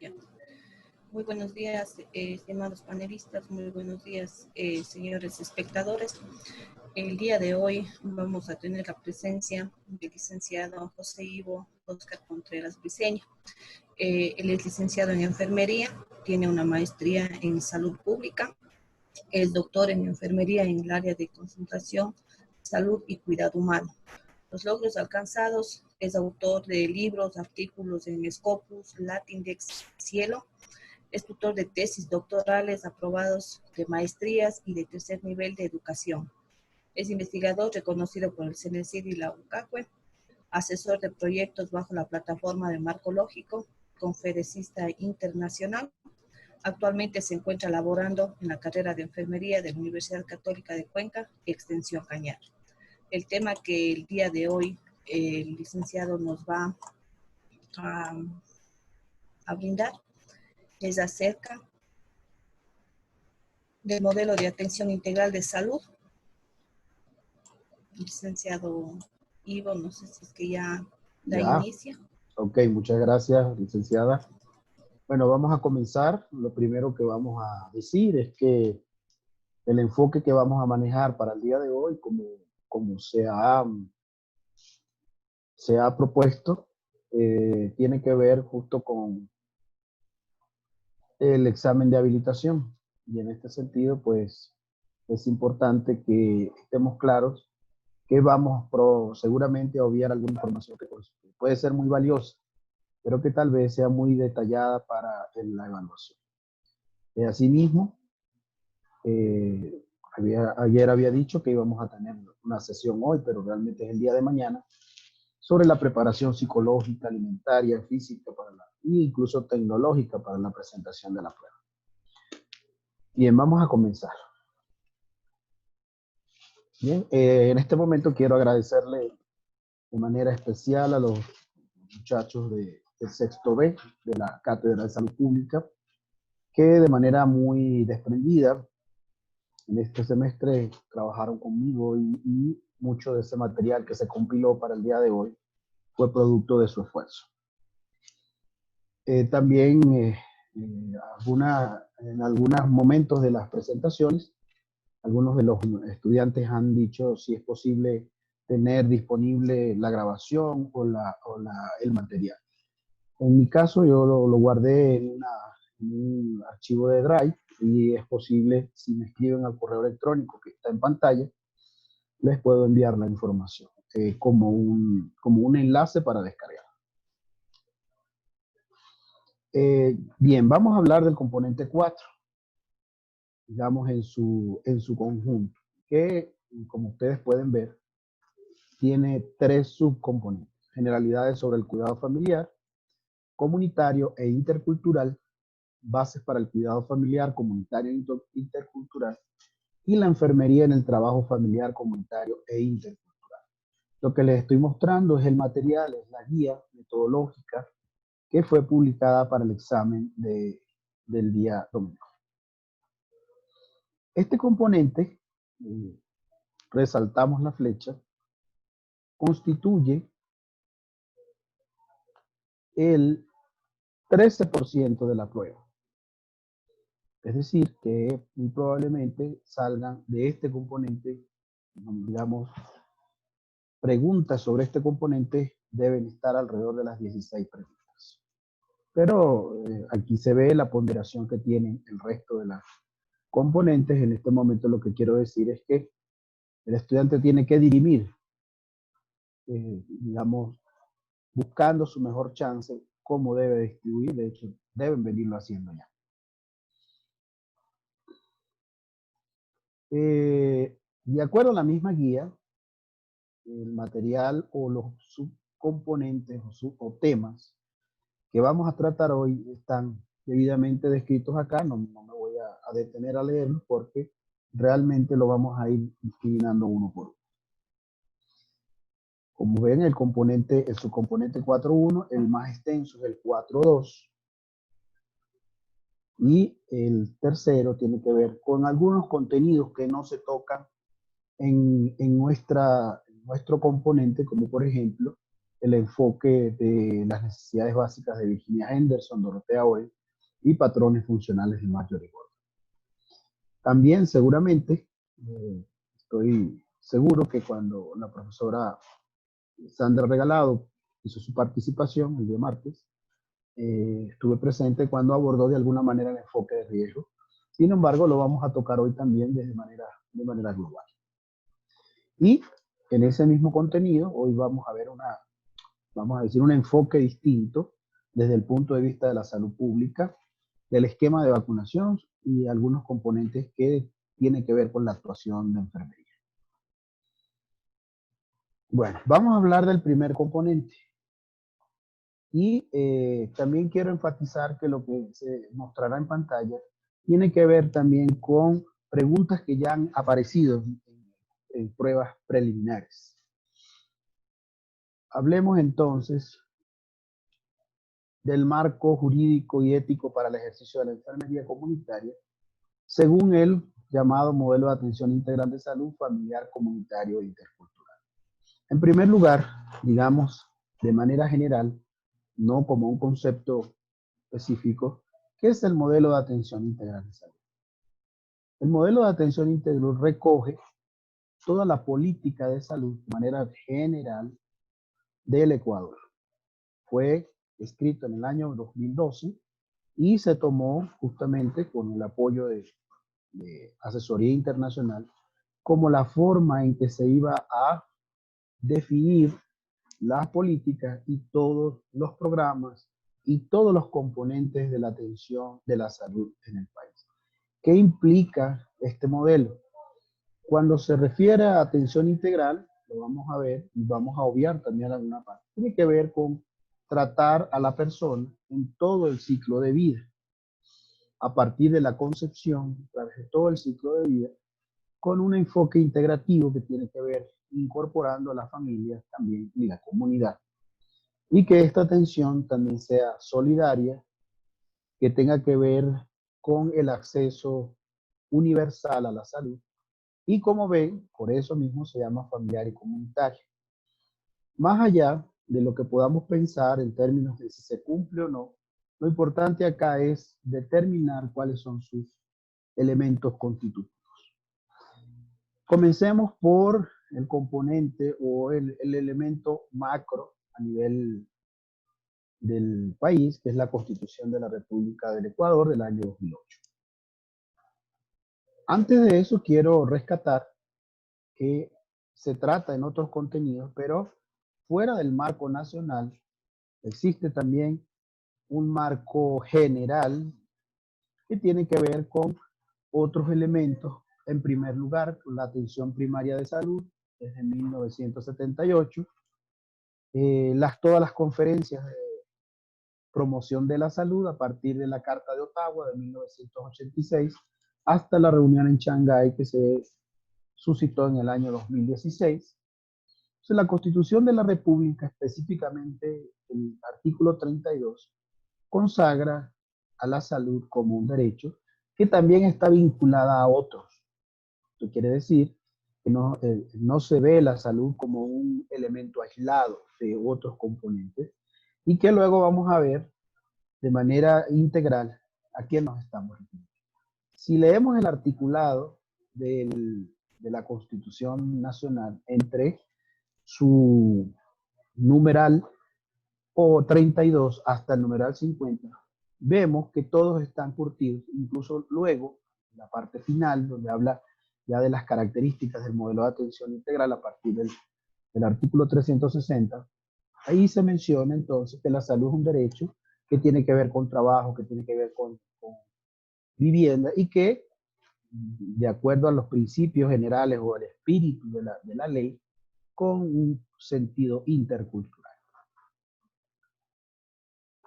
Ya. Muy buenos días, estimados panelistas, muy buenos días, señores espectadores. El día de hoy vamos a tener la presencia del licenciado José Ivo Oscar Contreras Briceño. Él es licenciado en enfermería, tiene una maestría en salud pública, es doctor en enfermería en el área de concentración, salud y cuidado humano. Los logros alcanzados: es autor de libros, artículos en Scopus, Latindex, Cielo. Es tutor de tesis doctorales aprobados de maestrías y de tercer nivel de educación. Es investigador reconocido por el CENESID y la UCACUE, asesor de proyectos bajo la plataforma de Marco Lógico, conferencista internacional. Actualmente se encuentra laborando en la carrera de enfermería de la Universidad Católica de Cuenca, Extensión Cañar. El tema que el día de hoy el licenciado nos va a brindar es acerca del modelo de atención integral de salud. Licenciado Ivo, no sé si es que ya da inicio. Ok, muchas gracias, licenciada. Bueno, vamos a comenzar. Lo primero que vamos a decir es que el enfoque que vamos a manejar para el día de hoy, como se ha propuesto, tiene que ver justo con el examen de habilitación. Y en este sentido, pues, es importante que estemos claros que vamos seguramente a obviar alguna información que puede ser muy valiosa, pero que tal vez sea muy detallada para la evaluación. Asimismo, ayer había dicho que íbamos a tener una sesión hoy, pero realmente es el día de mañana, sobre la preparación psicológica, alimentaria, física e incluso tecnológica para la presentación de la prueba. Bien, vamos a comenzar. Bien, en este momento quiero agradecerle de manera especial a los muchachos del sexto B de la Cátedra de Salud Pública, que de manera muy desprendida en este semestre trabajaron conmigo y mucho de ese material que se compiló para el día de hoy fue producto de su esfuerzo. También en algunos momentos de las presentaciones, algunos de los estudiantes han dicho si es posible tener disponible la grabación o el material. En mi caso, yo lo guardé en un archivo de Drive y es posible, si me escriben al correo electrónico que está en pantalla, les puedo enviar la información como un enlace para descargar. Bien, vamos a hablar del componente 4, digamos en su conjunto, que como ustedes pueden ver, tiene 3 subcomponentes: generalidades sobre el cuidado familiar, comunitario e intercultural, bases para el cuidado familiar, comunitario e intercultural, y la enfermería en el trabajo familiar, comunitario e intercultural. Lo que les estoy mostrando es el material, es la guía metodológica que fue publicada para el examen del día domingo. Este componente, resaltamos la flecha, constituye el 13% de la prueba. Es decir, que muy probablemente salgan de este componente, digamos, preguntas sobre este componente deben estar alrededor de las 16 preguntas. Pero aquí se ve la ponderación que tienen el resto de las componentes. En este momento lo que quiero decir es que el estudiante tiene que dirimir, digamos, buscando su mejor chance, cómo debe distribuir. De hecho, deben venirlo haciendo ya. De acuerdo a la misma guía, el material o los subcomponentes o temas que vamos a tratar hoy están debidamente descritos acá. No me voy a detener a leerlos porque realmente lo vamos a ir discriminando uno por uno. Como ven, el subcomponente 4.1, el más extenso es el 4.2. Y el tercero tiene que ver con algunos contenidos que no se tocan en nuestro componente, como por ejemplo el enfoque de las necesidades básicas de Virginia Henderson, Dorothea Owen y patrones funcionales de Marjorie Gordon. También seguramente, estoy seguro que cuando la profesora Sandra Regalado hizo su participación el día martes, estuve presente cuando abordó de alguna manera el enfoque de riesgo. Sin embargo, lo vamos a tocar hoy también de manera global. Y en ese mismo contenido, hoy vamos a decir, un enfoque distinto desde el punto de vista de la salud pública, del esquema de vacunación y algunos componentes que tienen que ver con la actuación de enfermería. Bueno, vamos a hablar del primer componente. Y también quiero enfatizar que lo que se mostrará en pantalla tiene que ver también con preguntas que ya han aparecido en pruebas preliminares. Hablemos entonces del marco jurídico y ético para el ejercicio de la enfermería comunitaria, según el llamado modelo de atención integral de salud familiar, comunitario e intercultural. En primer lugar, digamos de manera general, no como un concepto específico, ¿qué es el modelo de atención integral de salud? El modelo de atención integral recoge toda la política de salud de manera general del Ecuador. Fue escrito en el año 2012 y se tomó justamente con el apoyo de asesoría internacional como la forma en que se iba a definir las políticas y todos los programas y todos los componentes de la atención de la salud en el país. ¿Qué implica este modelo? Cuando se refiere a atención integral, lo vamos a ver y vamos a obviar también alguna parte. Tiene que ver con tratar a la persona en todo el ciclo de vida, a partir de la concepción, a través de todo el ciclo de vida, con un enfoque integrativo que tiene que ver incorporando a las familias también y la comunidad. Y que esta atención también sea solidaria, que tenga que ver con el acceso universal a la salud. Y como ven, por eso mismo se llama familiar y comunitario. Más allá de lo que podamos pensar en términos de si se cumple o no, lo importante acá es determinar cuáles son sus elementos constitutivos. Comencemos por el componente o el elemento macro a nivel del país, que es la Constitución de la República del Ecuador del año 2008. Antes de eso quiero rescatar que se trata en otros contenidos, pero fuera del marco nacional existe también un marco general que tiene que ver con otros elementos. En primer lugar, la atención primaria de salud desde 1978, todas las conferencias de promoción de la salud a partir de la Carta de Ottawa de 1986 hasta la reunión en Shanghái que se suscitó en el año 2016. Entonces, la Constitución de la República, específicamente el artículo 32, consagra a la salud como un derecho que también está vinculada a otros. Esto quiere decir que no se ve la salud como un elemento aislado de otros componentes y que luego vamos a ver de manera integral a qué nos estamos refiriendo. Si leemos el articulado de la Constitución Nacional entre su numeral o 32 hasta el numeral 50, vemos que todos están curtidos, incluso luego, en la parte final, donde habla ya de las características del modelo de atención integral a partir del artículo 360, ahí se menciona entonces que la salud es un derecho que tiene que ver con trabajo, que tiene que ver con vivienda y que, de acuerdo a los principios generales o al espíritu de la ley, con un sentido intercultural.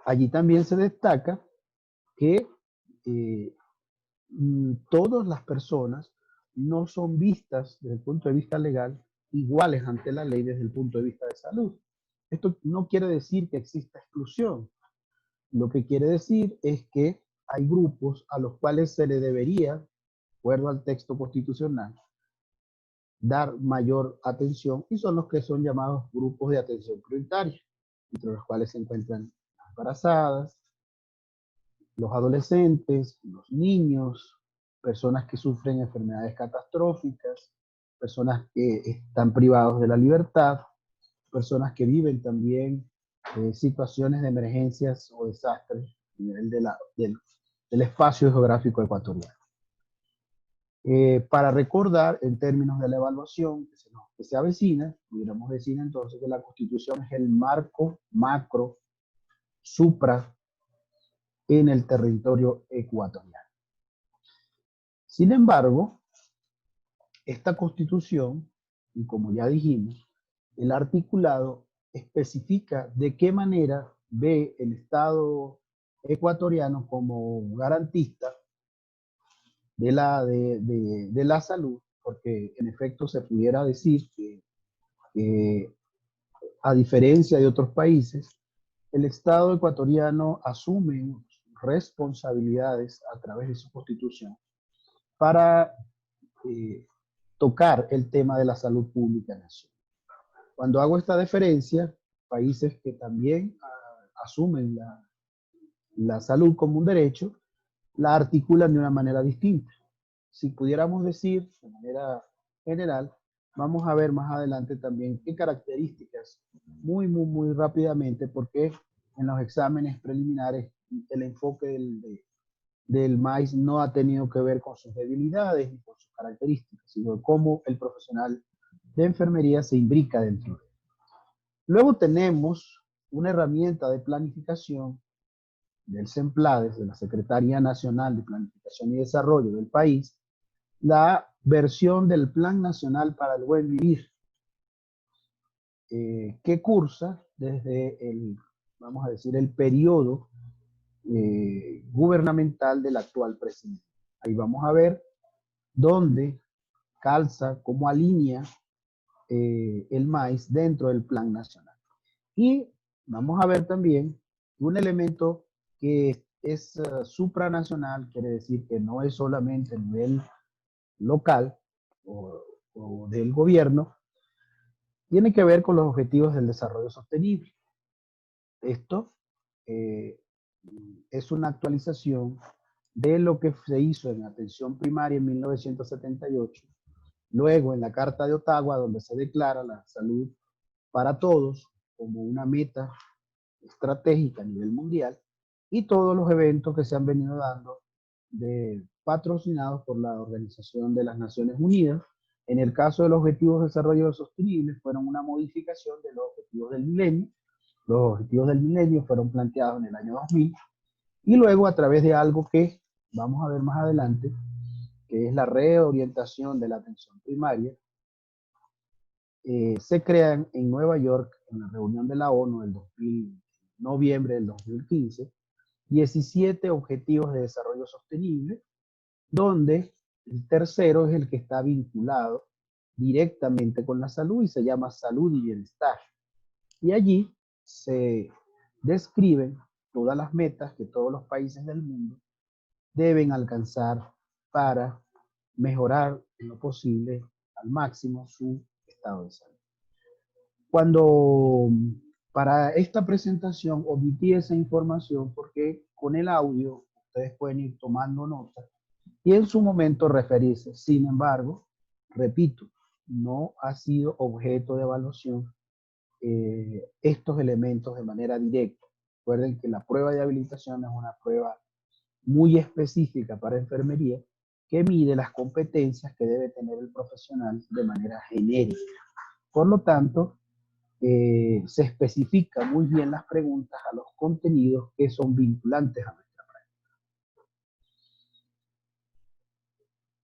Allí también se destaca que todas las personas no son vistas desde el punto de vista legal iguales ante la ley desde el punto de vista de salud. Esto no quiere decir que exista exclusión. Lo que quiere decir es que hay grupos a los cuales se le debería, de acuerdo al texto constitucional, dar mayor atención y son los que son llamados grupos de atención prioritaria, entre los cuales se encuentran las embarazadas, los adolescentes, los niños, personas que sufren enfermedades catastróficas, personas que están privados de la libertad, personas que viven también situaciones de emergencias o desastres a nivel del espacio geográfico ecuatoriano. Para recordar, en términos de la evaluación que se avecina, pudiéramos decir entonces que la Constitución es el marco macro, supra, en el territorio ecuatoriano. Sin embargo, esta Constitución, y como ya dijimos, el articulado especifica de qué manera ve el Estado ecuatoriano como garantista de la salud, porque en efecto se pudiera decir que a diferencia de otros países, el Estado ecuatoriano asume responsabilidades a través de su Constitución para tocar el tema de la salud pública nacional. Cuando hago esta deferencia, países que también asumen la salud como un derecho, la articulan de una manera distinta. Si pudiéramos decir de manera general, vamos a ver más adelante también qué características, muy rápidamente, porque en los exámenes preliminares el enfoque del MAIS no ha tenido que ver con sus debilidades ni con sus características, sino cómo el profesional de enfermería se imbrica dentro de él. Luego tenemos una herramienta de planificación del SEMPLADES, de la Secretaría Nacional de Planificación y Desarrollo del país, la versión del Plan Nacional para el Buen Vivir, que cursa desde vamos a decir, el periodo gubernamental del actual presidente. Ahí vamos a ver dónde calza, cómo alinea el MAIS dentro del Plan Nacional. Y vamos a ver también un elemento que es supranacional, quiere decir que no es solamente a nivel local o del gobierno, tiene que ver con los objetivos del desarrollo sostenible. Esto es una actualización de lo que se hizo en atención primaria en 1978, luego en la Carta de Ottawa, donde se declara la salud para todos como una meta estratégica a nivel mundial, y todos los eventos que se han venido dando patrocinados por la Organización de las Naciones Unidas. En el caso de los Objetivos de Desarrollo Sostenible, fueron una modificación de los Objetivos del Milenio. Los Objetivos del Milenio fueron planteados en el año 2000, y luego a través de algo que vamos a ver más adelante, que es la reorientación de la atención primaria, se crean en Nueva York, en la reunión de la ONU en noviembre del 2015, 17 objetivos de desarrollo sostenible, donde el tercero es el que está vinculado directamente con la salud y se llama salud y bienestar. Y allí se describen todas las metas que todos los países del mundo deben alcanzar para mejorar en lo posible al máximo su estado de salud. Cuando para esta presentación omití esa información porque con el audio ustedes pueden ir tomando nota y en su momento referirse. Sin embargo, repito, no ha sido objeto de evaluación estos elementos de manera directa. Recuerden que la prueba de habilitación es una prueba muy específica para enfermería que mide las competencias que debe tener el profesional de manera genérica. Por lo tanto, se especifica muy bien las preguntas a los contenidos que son vinculantes a nuestra práctica.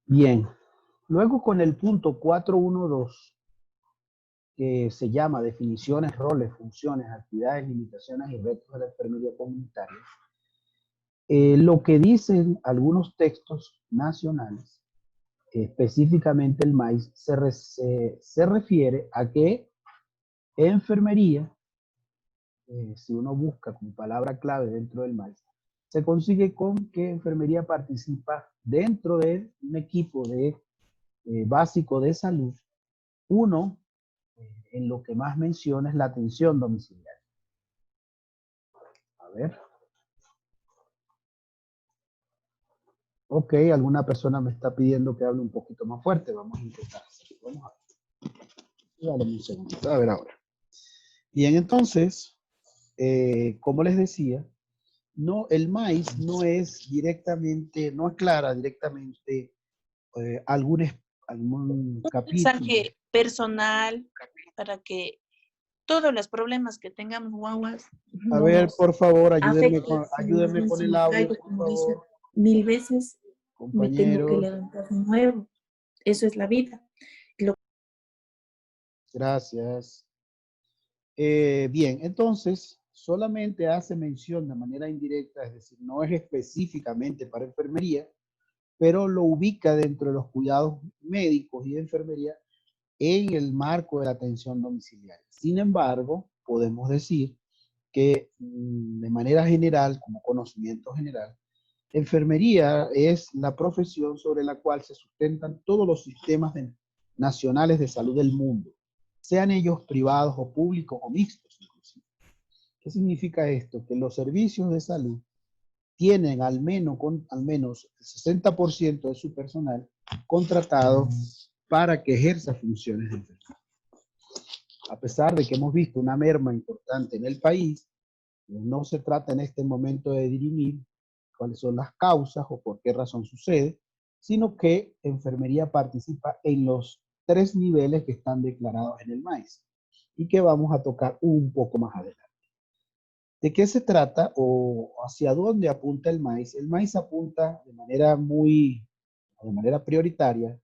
Bien, luego con el punto 4.1.2, que se llama definiciones, roles, funciones, actividades, limitaciones y retos de la enfermería comunitaria, lo que dicen algunos textos nacionales, específicamente el MAIS, se refiere a que enfermería, si uno busca como palabra clave dentro del MAIS, se consigue con que enfermería participa dentro de un equipo básico de salud Uno, en lo que más menciona es la atención domiciliaria. A ver. Ok, alguna persona me está pidiendo que hable un poquito más fuerte. Vamos a intentar hacerlo. Vamos a ver. Dale un segundito. A ver ahora. Bien, entonces, como les decía, no, el MAIS no es directamente, no aclara directamente algún Un capítulo. mensaje personal para que todos los problemas que tengamos guaguas A no ver, nos por favor, afecten, sino más ayúdenme bien con si el me audio, caigo, por como dicen favor, 1000 veces, me tengo que compañeros. levantar de nuevo. Eso es la vida. Lo Gracias. Bien, entonces, solamente hace mención de manera indirecta, es decir, no es específicamente para enfermería, pero lo ubica dentro de los cuidados médicos y de enfermería en el marco de la atención domiciliaria. Sin embargo, podemos decir que de manera general, como conocimiento general, enfermería es la profesión sobre la cual se sustentan todos los sistemas nacionales de salud del mundo, sean ellos privados o públicos o mixtos inclusive. ¿Qué significa esto? Que los servicios de salud tienen al menos el 60% de su personal contratado para que ejerza funciones de enfermería. A pesar de que hemos visto una merma importante en el país, no se trata en este momento de dirimir cuáles son las causas o por qué razón sucede, sino que enfermería participa en los 3 niveles que están declarados en el MAIS y que vamos a tocar un poco más adelante. ¿De qué se trata o hacia dónde apunta el MAIS? El MAIS apunta de manera prioritaria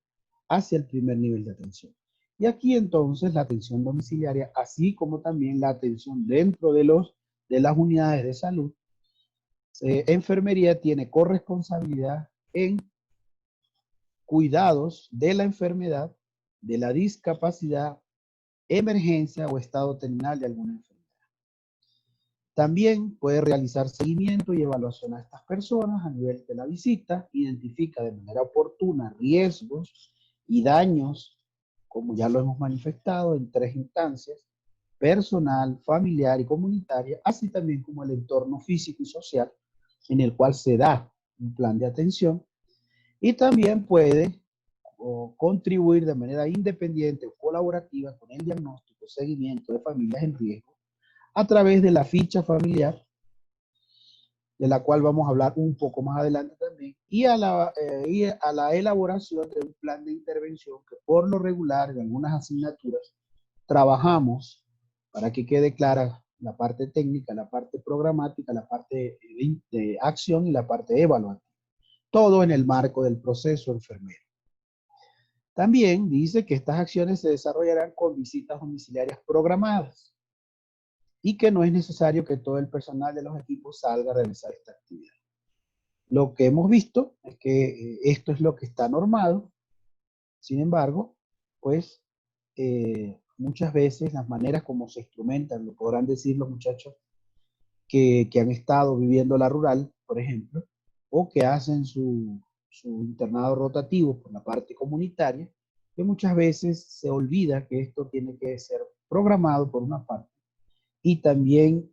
hacia el primer nivel de atención. Y aquí entonces la atención domiciliaria, así como también la atención dentro de las unidades de salud, enfermería tiene corresponsabilidad en cuidados de la enfermedad, de la discapacidad, emergencia o estado terminal de alguna enfermedad. También puede realizar seguimiento y evaluación a estas personas a nivel de la visita, identifica de manera oportuna riesgos y daños, como ya lo hemos manifestado, en 3 instancias: personal, familiar y comunitaria, así también como el entorno físico y social en el cual se da un plan de atención, y también puede contribuir de manera independiente o colaborativa con el diagnóstico y seguimiento de familias en riesgo a través de la ficha familiar, de la cual vamos a hablar un poco más adelante también, y a la elaboración de un plan de intervención que por lo regular en algunas asignaturas trabajamos para que quede clara la parte técnica, la parte programática, la parte de acción y la parte evaluativa. Todo en el marco del proceso enfermero. También dice que estas acciones se desarrollarán con visitas domiciliarias programadas y que no es necesario que todo el personal de los equipos salga a realizar esta actividad. Lo que hemos visto es que esto es lo que está normado. Sin embargo, pues muchas veces las maneras como se instrumentan, lo podrán decir los muchachos que han estado viviendo la rural, por ejemplo, o que hacen su internado rotativo por la parte comunitaria, que muchas veces se olvida que esto tiene que ser programado por una parte y también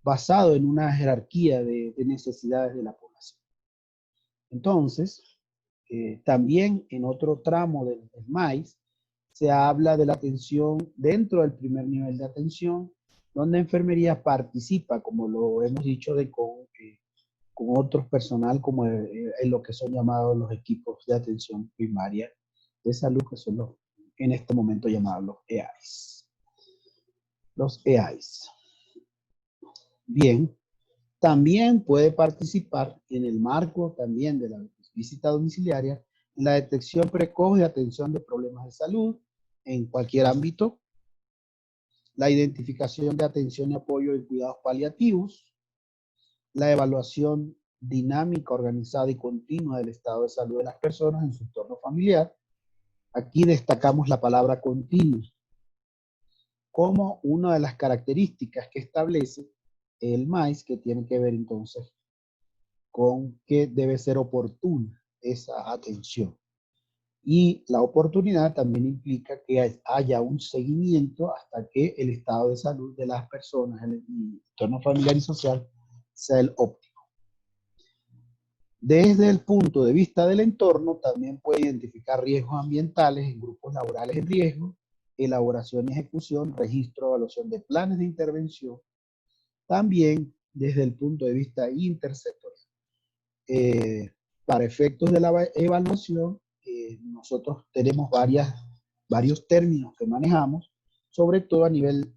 basado en una jerarquía de necesidades de la población. Entonces, también en otro tramo del MAIS se habla de la atención dentro del primer nivel de atención, donde enfermería participa, como lo hemos dicho, con otros personal, como en lo que son llamados los equipos de atención primaria de salud, que son en este momento llamados los EAIS. Los EAIS. Bien, también puede participar en el marco también de la visita domiciliaria en la detección precoz de atención de problemas de salud en cualquier ámbito, la identificación de atención y apoyo en cuidados paliativos, la evaluación dinámica, organizada y continua del estado de salud de las personas en su entorno familiar. Aquí destacamos la palabra continua como una de las características que establece el MAIS, que tiene que ver entonces con que debe ser oportuna esa atención. Y la oportunidad también implica que haya un seguimiento hasta que el estado de salud de las personas, el entorno familiar y social, sea el óptimo. Desde el punto de vista del entorno, también puede identificar riesgos ambientales en grupos laborales en riesgo, elaboración y ejecución, registro, evaluación de planes de intervención, también desde el punto de vista intersectorial. Para efectos de la evaluación, nosotros tenemos varios términos que manejamos, sobre todo a nivel,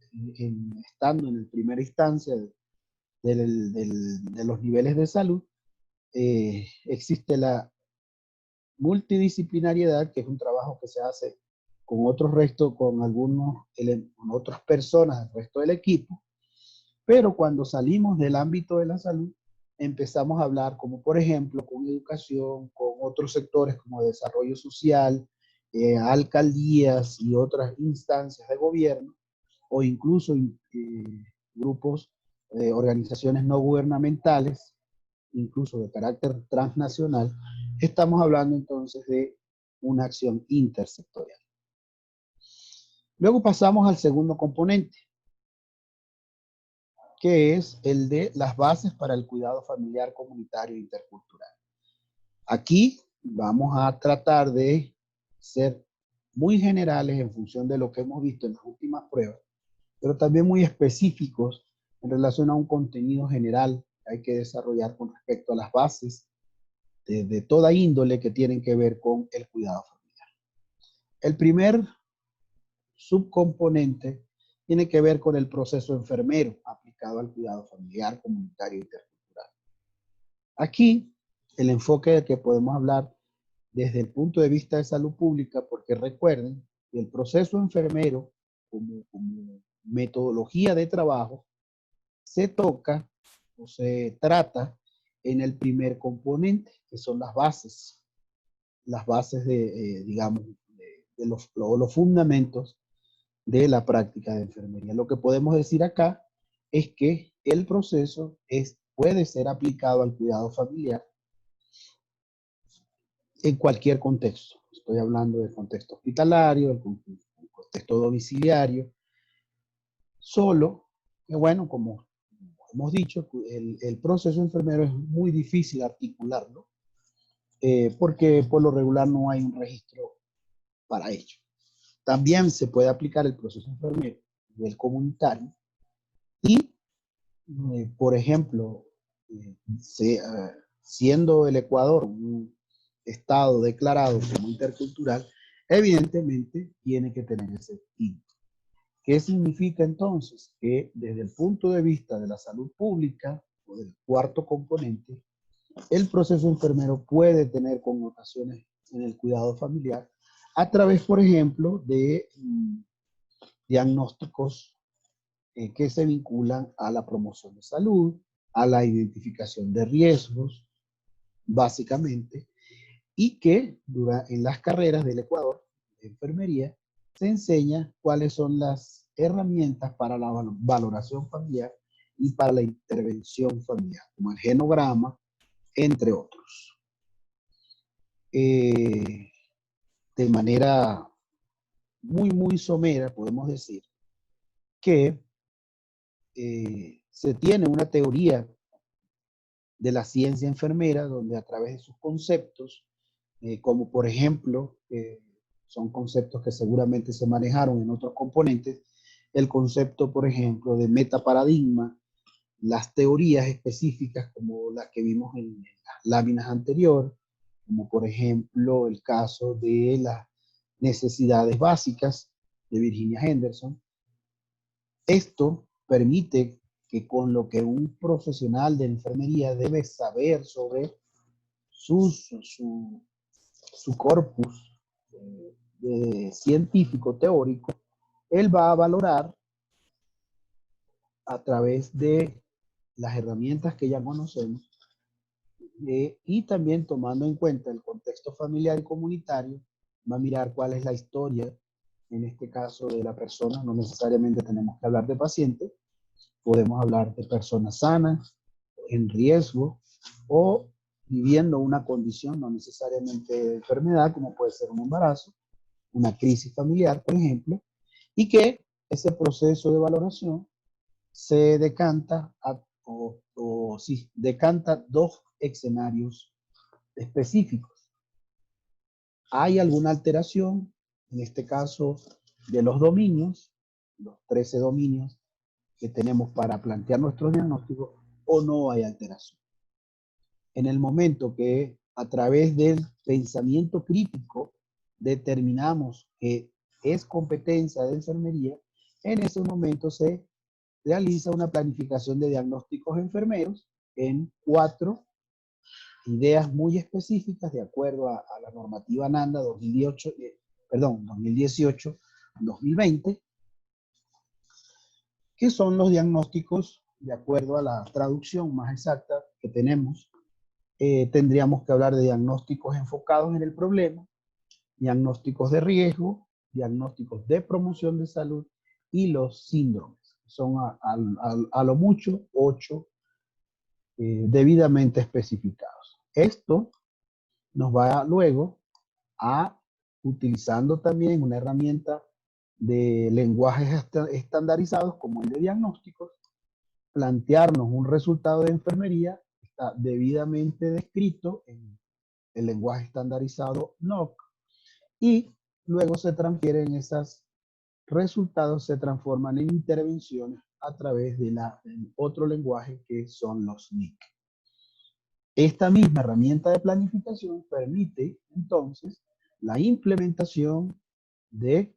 estando en la primera instancia de los niveles de salud. Existe la multidisciplinariedad, que es un trabajo que se hace con otros restos, con otras personas, el resto del equipo, pero cuando salimos del ámbito de la salud, empezamos a hablar como por ejemplo con educación, con otros sectores como desarrollo social, alcaldías y otras instancias de gobierno, o incluso grupos, organizaciones no gubernamentales, incluso de carácter transnacional. Estamos hablando entonces de una acción intersectorial. Luego pasamos al segundo componente, que es el de las bases para el cuidado familiar, comunitario e intercultural. Aquí vamos a tratar de ser muy generales en función de lo que hemos visto en las últimas pruebas, pero también muy específicos en relación a un contenido general que hay que desarrollar con respecto a las bases de toda índole que tienen que ver con el cuidado familiar. El primer subcomponente tiene que ver con el proceso enfermero aplicado al cuidado familiar, comunitario e intercultural. Aquí, el enfoque del que podemos hablar desde el punto de vista de salud pública, porque recuerden que el proceso enfermero como metodología de trabajo se toca o se trata en el primer componente, que son las bases de, digamos, de los fundamentos de la práctica de enfermería. Lo que podemos decir acá es que el proceso puede ser aplicado al cuidado familiar en cualquier contexto. Estoy hablando del contexto hospitalario, del contexto domiciliario, solo que bueno, como hemos dicho, el proceso enfermero es muy difícil articularlo, porque por lo regular no hay un registro para ello. También se puede aplicar el proceso enfermero a nivel comunitario y, por ejemplo, siendo el Ecuador un estado declarado como intercultural, evidentemente tiene que tener ese título. ¿Qué significa entonces? Que desde el punto de vista de la salud pública, o del cuarto componente, el proceso enfermero puede tener connotaciones en el cuidado familiar a través, por ejemplo, de diagnósticos que se vinculan a la promoción de salud, a la identificación de riesgos, básicamente, y que en las carreras del Ecuador de enfermería se enseña cuáles son las herramientas para la valoración familiar y para la intervención familiar, como el genograma, entre otros. De manera muy somera, podemos decir que se tiene una teoría de la ciencia enfermera donde a través de sus conceptos, como por ejemplo, son conceptos que seguramente se manejaron en otros componentes, el concepto, por ejemplo, de metaparadigma, las teorías específicas como las que vimos en las láminas anteriores, como por ejemplo el caso de las necesidades básicas de Virginia Henderson. Esto permite que con lo que un profesional de enfermería debe saber sobre su corpus científico teórico, él va a valorar a través de las herramientas que ya conocemos y también tomando en cuenta el contexto familiar y comunitario, va a mirar cuál es la historia, en este caso de la persona. No necesariamente tenemos que hablar de paciente, podemos hablar de personas sanas, en riesgo o viviendo una condición, no necesariamente de enfermedad, como puede ser un embarazo, una crisis familiar, por ejemplo, y que ese proceso de valoración se decanta sí, decanta dos escenarios específicos. ¿Hay alguna alteración, en este caso, de los dominios, los 13 dominios que tenemos para plantear nuestros diagnósticos, o no hay alteración? En el momento que a través del pensamiento crítico determinamos que es competencia de enfermería, en ese momento se realiza una planificación de diagnósticos enfermeros en 4 ideas muy específicas de acuerdo a la normativa NANDA 2018-2020, que son los diagnósticos de acuerdo a la traducción más exacta que tenemos. Tendríamos que hablar de diagnósticos enfocados en el problema, diagnósticos de riesgo, diagnósticos de promoción de salud y los síndromes. Son a lo mucho 8 debidamente especificados. Esto nos va luego a, utilizando también una herramienta de lenguajes estandarizados como el de diagnósticos, plantearnos un resultado de enfermería que está debidamente descrito en el lenguaje estandarizado NOC, y luego se transfieren esos resultados, se transforman en intervenciones a través de otro lenguaje que son los NIC. Esta misma herramienta de planificación permite entonces la implementación de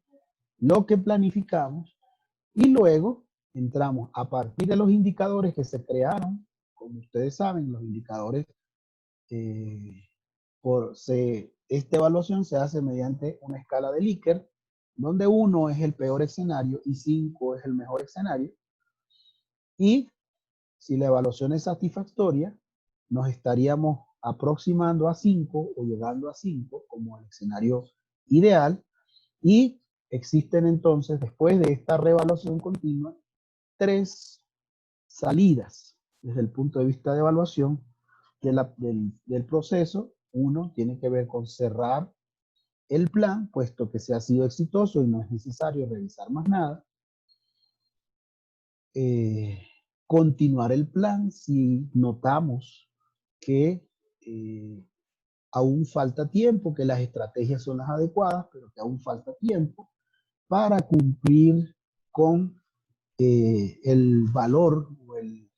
lo que planificamos, y luego entramos a partir de los indicadores que se crearon. Como ustedes saben, los indicadores, esta evaluación se hace mediante una escala de Likert, donde 1 es el peor escenario y 5 es el mejor escenario. Y si la evaluación es satisfactoria, nos estaríamos aproximando a 5 o llegando a 5 como el escenario ideal. Y existen entonces, después de esta reevaluación continua, 3 salidas desde el punto de vista de evaluación del proceso. Uno tiene que ver con cerrar el plan, puesto que se ha sido exitoso y no es necesario revisar más nada. Continuar el plan si notamos que aún falta tiempo, que las estrategias son las adecuadas, pero que aún falta tiempo para cumplir con el valor o el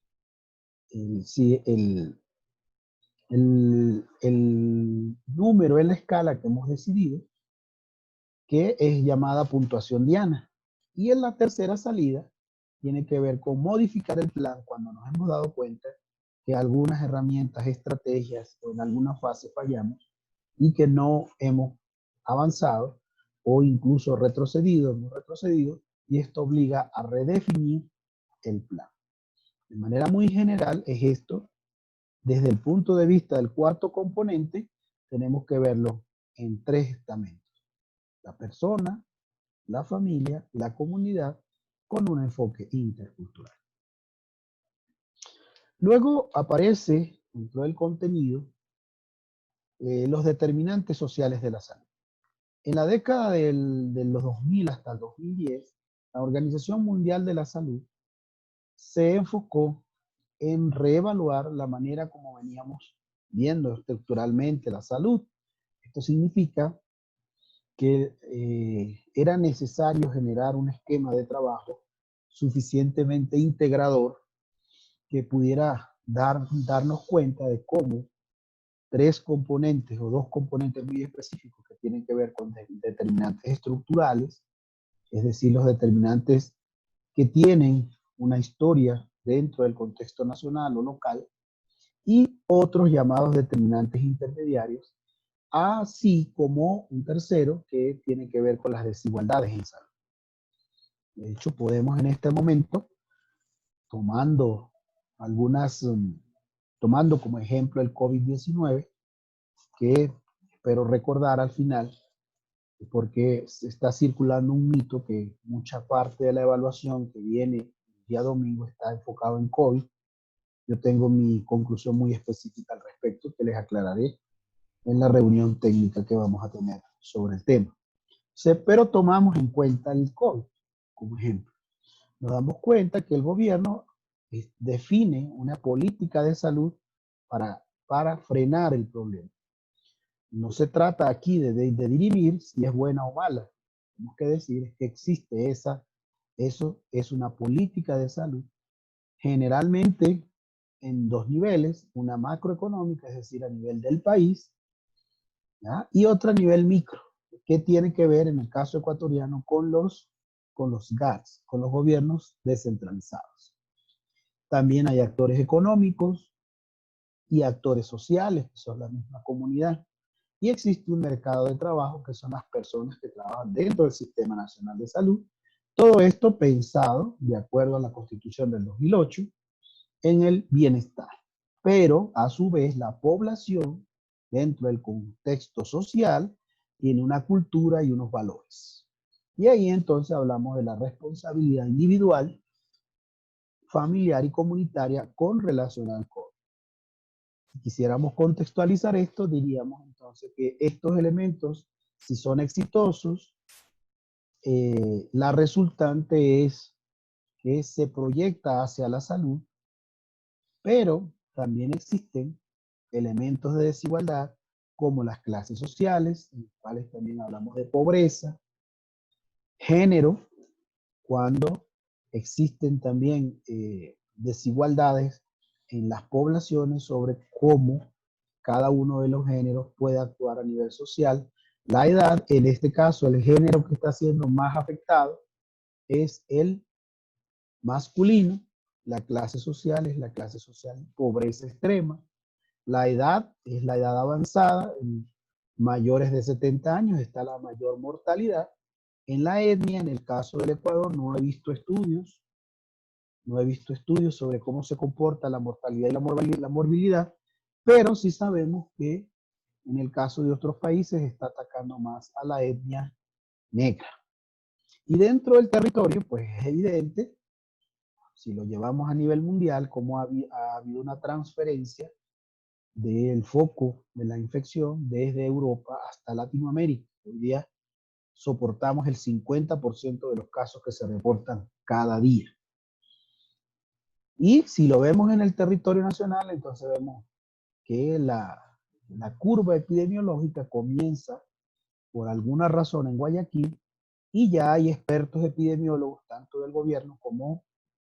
número en la escala que hemos decidido, que es llamada puntuación diana. Y en la tercera salida tiene que ver con modificar el plan cuando nos hemos dado cuenta que algunas herramientas, estrategias o en alguna fase fallamos y que no hemos avanzado o incluso hemos retrocedido, y esto obliga a redefinir el plan. De manera muy general es esto. Desde el punto de vista del cuarto componente, tenemos que verlo en 3 estamentos: la persona, la familia, la comunidad, con un enfoque intercultural. Luego aparece dentro del contenido los determinantes sociales de la salud. En la década de los 2000 hasta el 2010, la Organización Mundial de la Salud se enfocó en reevaluar la manera como veníamos viendo estructuralmente la salud. Esto significa que era necesario generar un esquema de trabajo suficientemente integrador que pudiera darnos cuenta de cómo 3 componentes o 2 componentes muy específicos que tienen que ver con determinantes estructurales, es decir, los determinantes que tienen una historia dentro del contexto nacional o local, y otros llamados determinantes intermediarios, así como un tercero que tiene que ver con las desigualdades en salud. De hecho, podemos en este momento, tomando como ejemplo el COVID-19, que espero recordar al final, porque está circulando un mito que mucha parte de la evaluación que viene el día domingo está enfocado en COVID. Yo tengo mi conclusión muy específica al respecto que les aclararé en la reunión técnica que vamos a tener sobre el tema. Pero tomamos en cuenta el COVID como ejemplo. Nos damos cuenta que el gobierno define una política de salud para frenar el problema. No se trata aquí de dirimir si es buena o mala. Tenemos que decir que existe eso es una política de salud, generalmente en dos niveles, una macroeconómica, es decir, a nivel del país, ¿ya? Y otra a nivel micro, que tiene que ver en el caso ecuatoriano con los GATS, con los gobiernos descentralizados. También hay actores económicos y actores sociales, que son la misma comunidad. Y existe un mercado de trabajo, que son las personas que trabajan dentro del Sistema Nacional de Salud. Todo esto pensado, de acuerdo a la Constitución del 2008, en el bienestar. Pero, a su vez, la población, dentro del contexto social, tiene una cultura y unos valores. Y ahí entonces hablamos de la responsabilidad individual, familiar y comunitaria con relación al COVID. Si quisiéramos contextualizar esto, diríamos entonces que estos elementos, si son exitosos, la resultante es que se proyecta hacia la salud, pero también existen elementos de desigualdad como las clases sociales, en las cuales también hablamos de pobreza, género, cuando existen también desigualdades en las poblaciones sobre cómo cada uno de los géneros puede actuar a nivel social. La edad, en este caso, el género que está siendo más afectado es el masculino. La clase social es la clase social pobreza extrema. La edad es la edad avanzada. En mayores de 70 años está la mayor mortalidad. En la etnia, en el caso del Ecuador, no he visto estudios sobre cómo se comporta la mortalidad y la morbilidad, pero sí sabemos que en el caso de otros países está atacando más a la etnia negra. Y dentro del territorio, pues es evidente, si lo llevamos a nivel mundial, cómo ha habido una transferencia del foco de la infección desde Europa hasta Latinoamérica. Hoy día soportamos el 50% de los casos que se reportan cada día. Y si lo vemos en el territorio nacional, entonces vemos que la curva epidemiológica comienza por alguna razón en Guayaquil y ya hay expertos epidemiólogos, tanto del gobierno como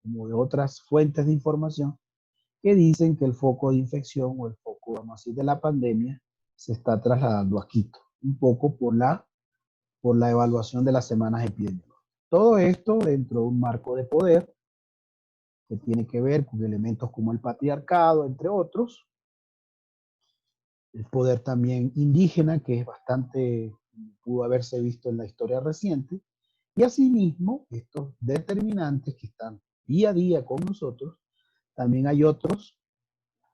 de otras fuentes de información, que dicen que el foco de infección o el foco, vamos a decir, de la pandemia se está trasladando a Quito, un poco por la evaluación de las semanas epidemiológicas. Todo esto dentro de un marco de poder que tiene que ver con elementos como el patriarcado, entre otros, el poder también indígena, que es bastante, pudo haberse visto en la historia reciente, y asimismo estos determinantes que están día a día con nosotros, también hay otros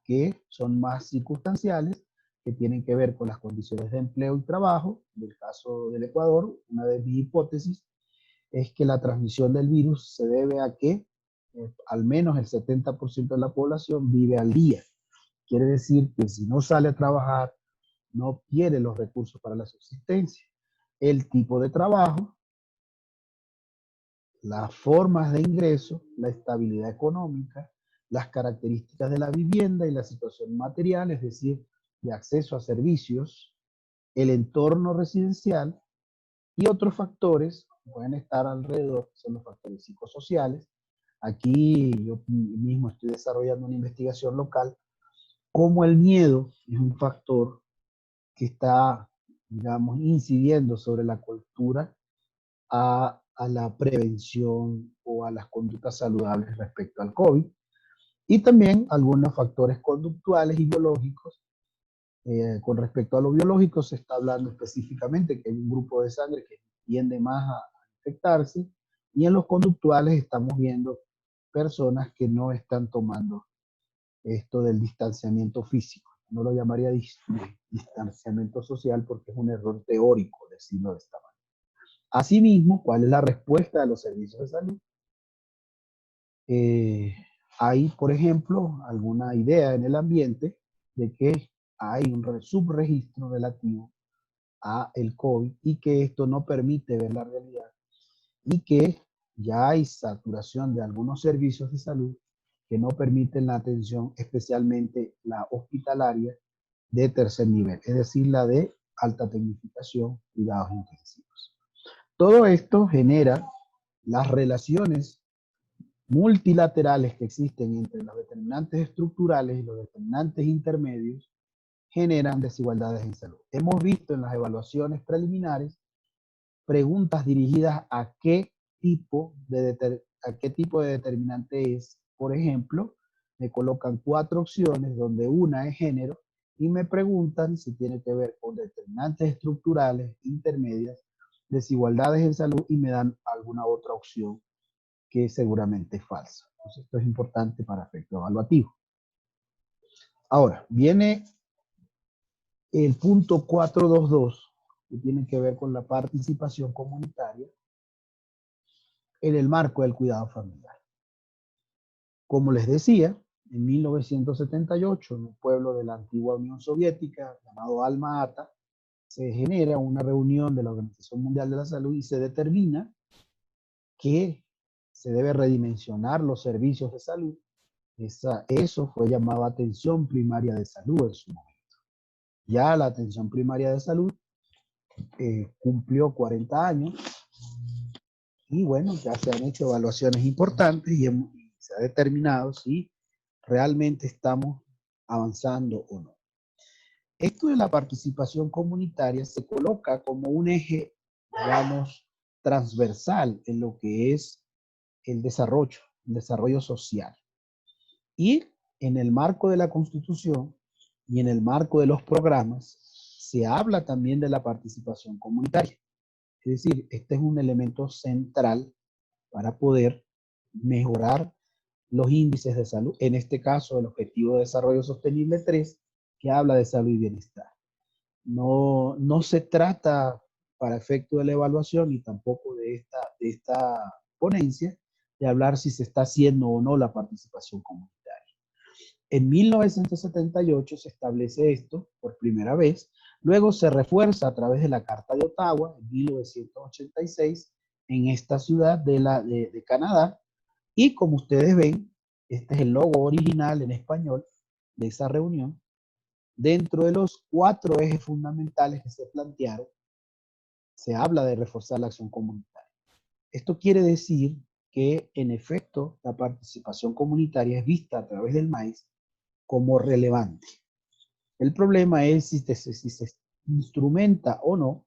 que son más circunstanciales, que tienen que ver con las condiciones de empleo y trabajo. En el caso del Ecuador, una de mis hipótesis es que la transmisión del virus se debe a que al menos el 70% de la población vive al día. Quiere decir que si no sale a trabajar, no obtiene los recursos para la subsistencia. El tipo de trabajo, las formas de ingreso, la estabilidad económica, las características de la vivienda y la situación material, es decir, de acceso a servicios, el entorno residencial y otros factores que pueden estar alrededor, son los factores psicosociales. Aquí yo mismo estoy desarrollando una investigación local, cómo el miedo es un factor que está, digamos, incidiendo sobre la cultura a la prevención o a las conductas saludables respecto al COVID. Y también algunos factores conductuales y biológicos. Con respecto a lo biológico, se está hablando específicamente que hay un grupo de sangre que tiende más a infectarse, y en los conductuales estamos viendo personas que no están tomando esto del distanciamiento físico. No lo llamaría distanciamiento social porque es un error teórico decirlo de esta manera. Asimismo, ¿cuál es la respuesta de los servicios de salud? hay, por ejemplo, alguna idea en el ambiente de que hay un subregistro relativo a el COVID y que esto no permite ver la realidad y que ya hay saturación de algunos servicios de salud que no permiten la atención, especialmente la hospitalaria de tercer nivel, es decir, la de alta tecnificación, cuidados intensivos. Todo esto genera las relaciones multilaterales que existen entre los determinantes estructurales y los determinantes intermedios, generan desigualdades en salud. Hemos visto en las evaluaciones preliminares preguntas dirigidas a qué tipo de determinante es. Por ejemplo, me colocan 4 opciones donde una es género y me preguntan si tiene que ver con determinantes estructurales, intermedias, desigualdades en salud y me dan alguna otra opción que seguramente es falsa. Entonces, esto es importante para efecto evaluativo. Ahora, viene el punto 422, que tiene que ver con la participación comunitaria en el marco del cuidado familiar. Como les decía, en 1978, en un pueblo de la antigua Unión Soviética, llamado Alma-Ata, se genera una reunión de la Organización Mundial de la Salud y se determina que se debe redimensionar los servicios de salud. Eso fue llamado atención primaria de salud en su momento. Ya la atención primaria de salud cumplió 40 años y bueno, ya se han hecho evaluaciones importantes y se ha determinado si realmente estamos avanzando o no. Esto de la participación comunitaria se coloca como un eje, digamos, transversal en lo que es el desarrollo social. Y en el marco de la Constitución y en el marco de los programas, se habla también de la participación comunitaria. Es decir, este es un elemento central para poder mejorar los índices de salud, en este caso el Objetivo de Desarrollo Sostenible 3, que habla de salud y bienestar. No se trata, para efecto de la evaluación y tampoco de esta ponencia, de hablar si se está haciendo o no la participación comunitaria. En 1978 se establece esto por primera vez, luego se refuerza a través de la Carta de Ottawa en 1986 en esta ciudad de Canadá, y como ustedes ven, este es el logo original en español de esa reunión. Dentro de los 4 ejes fundamentales que se plantearon, se habla de reforzar la acción comunitaria. Esto quiere decir que, en efecto, la participación comunitaria es vista a través del MAIS como relevante. El problema es si se instrumenta o no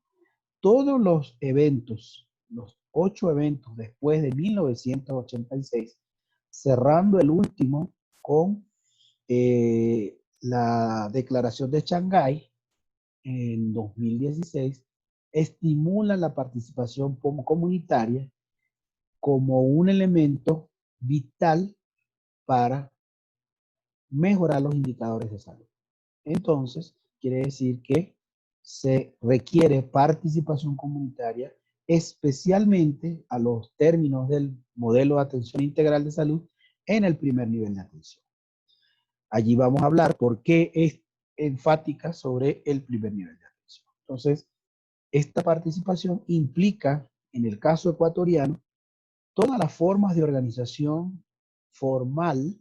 todos los eventos, los 8 eventos después de 1986, cerrando el último con la Declaración de Shanghái en 2016, estimula la participación comunitaria como un elemento vital para mejorar los indicadores de salud. Entonces, quiere decir que se requiere participación comunitaria, especialmente a los términos del modelo de atención integral de salud en el primer nivel de atención. Allí vamos a hablar por qué es enfática sobre el primer nivel de atención. Entonces, esta participación implica, en el caso ecuatoriano, todas las formas de organización formal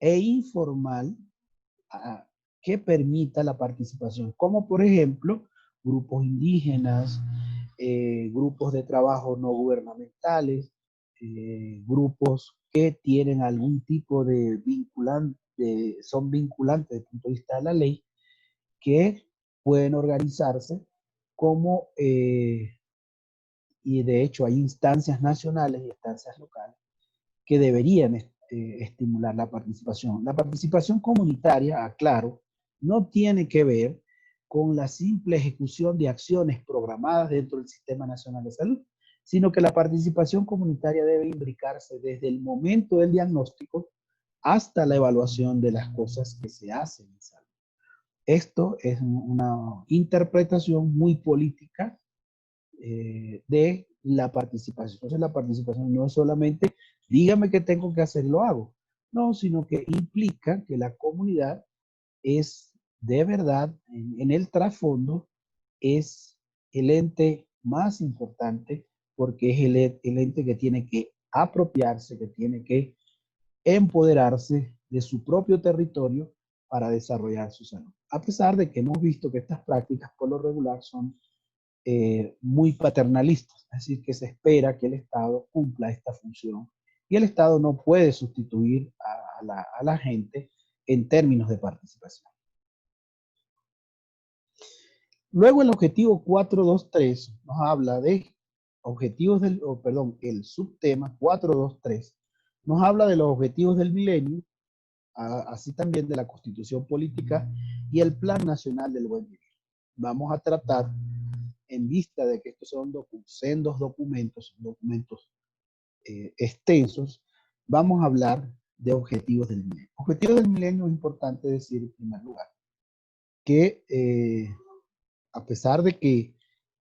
e informal que permita la participación, como por ejemplo grupos indígenas, grupos de trabajo no gubernamentales, grupos que tienen algún tipo de vinculante, son vinculantes desde el punto de vista de la ley, que pueden organizarse como, y de hecho hay instancias nacionales y instancias locales que deberían estimular la participación. La participación comunitaria, aclaro, no tiene que ver con la simple ejecución de acciones programadas dentro del Sistema Nacional de Salud, sino que la participación comunitaria debe imbricarse desde el momento del diagnóstico hasta la evaluación de las cosas que se hacen en salud. Esto es una interpretación muy política de la participación. Entonces, la participación no es solamente dígame qué tengo que hacer y lo hago. No, sino que implica que la comunidad es de verdad, en el trasfondo, es el ente más importante porque es el ente que tiene que apropiarse, que tiene que empoderarse de su propio territorio para desarrollar su salud. A pesar de que hemos visto que estas prácticas por lo regular son muy paternalistas, es decir, que se espera que el Estado cumpla esta función y el Estado no puede sustituir a la gente en términos de participación. Luego el objetivo 423 nos habla de objetivos del, perdón, el subtema 423 nos habla de los objetivos del milenio, así también de la Constitución Política y el Plan Nacional del Buen Vivir. Vamos a tratar, en vista de que estos son sendos documentos extensos, vamos a hablar de objetivos del milenio. Objetivos del milenio es importante decir en primer lugar que a pesar de que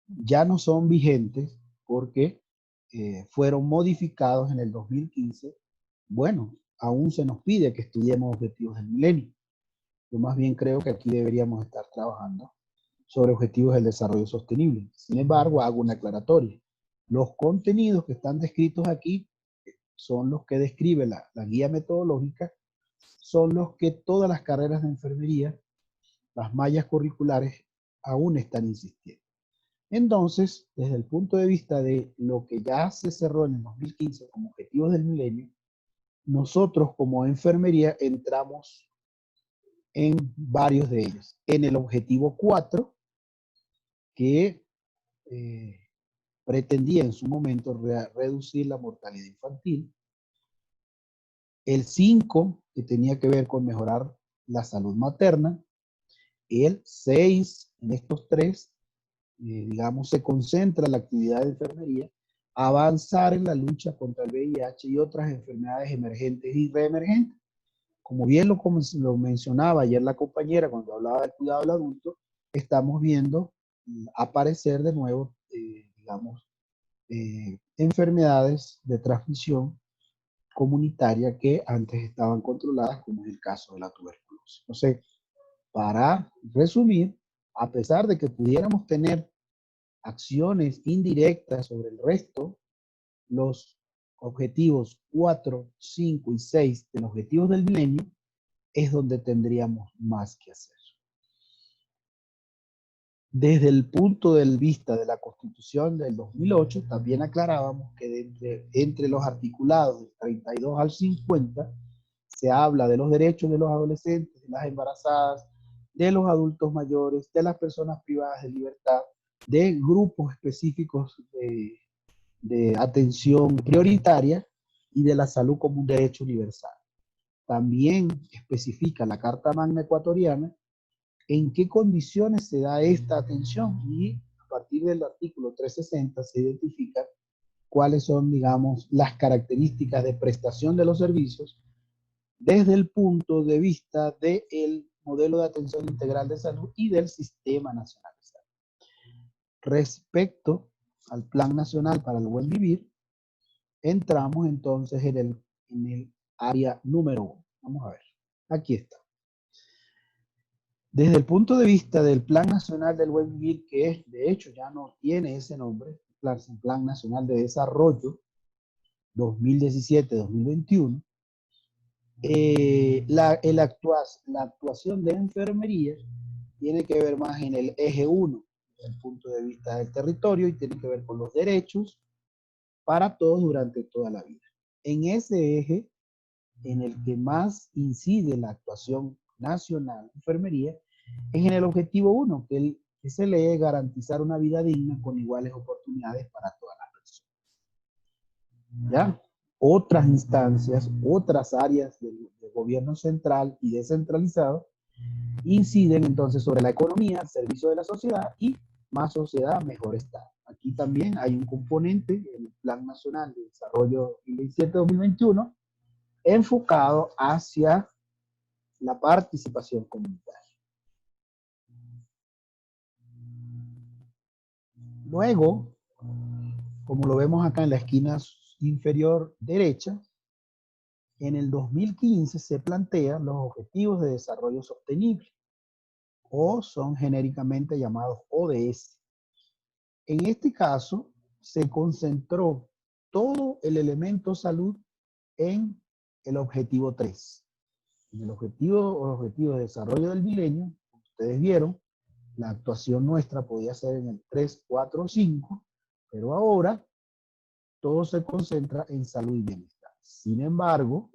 ya no son vigentes porque fueron modificados en el 2015, bueno, aún se nos pide que estudiemos objetivos del milenio. Yo más bien creo que aquí deberíamos estar trabajando sobre objetivos del desarrollo sostenible. Sin embargo, hago una aclaratoria. Los contenidos que están descritos aquí son los que describe la guía metodológica, son los que todas las carreras de enfermería, las mallas curriculares, aún están insistiendo. Entonces, desde el punto de vista de lo que ya se cerró en el 2015 como objetivos del milenio, nosotros como enfermería entramos en varios de ellos. En el objetivo 4, que pretendía en su momento reducir la mortalidad infantil. El 5, que tenía que ver con mejorar la salud materna. El 6, en estos tres, digamos, se concentra la actividad de enfermería, avanzar en la lucha contra el VIH y otras enfermedades emergentes y reemergentes. Como bien lo mencionaba ayer la compañera cuando hablaba del cuidado del adulto, estamos viendo aparecer de nuevo, digamos, enfermedades de transmisión comunitaria que antes estaban controladas, como es el caso de la tuberculosis. Entonces, para resumir, a pesar de que pudiéramos tener acciones indirectas sobre el resto, los objetivos 4, 5 y 6 de los objetivos del milenio es donde tendríamos más que hacer. Desde el punto de vista de la Constitución del 2008, también aclarábamos que entre los articulados del 32 al 50 se habla de los derechos de los adolescentes, de las embarazadas, de los adultos mayores, de las personas privadas de libertad, de grupos específicos de atención prioritaria y de la salud como un derecho universal. También especifica la Carta Magna Ecuatoriana en qué condiciones se da esta atención y a partir del artículo 360 se identifica cuáles son, digamos, las características de prestación de los servicios desde el punto de vista del modelo de atención integral de salud y del Sistema Nacional de Salud. Respecto al Plan Nacional para el Buen Vivir, entramos entonces en el área número 1. Vamos a ver, aquí está. Desde el punto de vista del Plan Nacional del Buen Vivir, que de hecho ya no tiene ese nombre, Plan Nacional de Desarrollo 2017-2021, la actuación de enfermería tiene que ver más en el eje 1, desde el punto de vista del territorio, y tiene que ver con los derechos para todos durante toda la vida. En ese eje, en el que más incide la actuación nacional de enfermería, es en el objetivo 1, que se lee garantizar una vida digna con iguales oportunidades para todas las personas. ¿Ya? Otras instancias, otras áreas del gobierno central y descentralizado inciden entonces sobre la economía, al servicio de la sociedad y más sociedad, mejor estado. Aquí también hay un componente, el Plan Nacional de Desarrollo 2017-2021, enfocado hacia la participación comunitaria. Luego, como lo vemos acá en la esquina inferior derecha, En el 2015 se plantean los Objetivos de Desarrollo Sostenible, o son genéricamente llamados ODS. En este caso, se concentró todo el elemento salud en el objetivo 3. En el objetivo de desarrollo del milenio, como ustedes vieron, la actuación nuestra podía ser en el 3, 4 o 5, pero ahora todo se concentra en salud y bienestar. Sin embargo,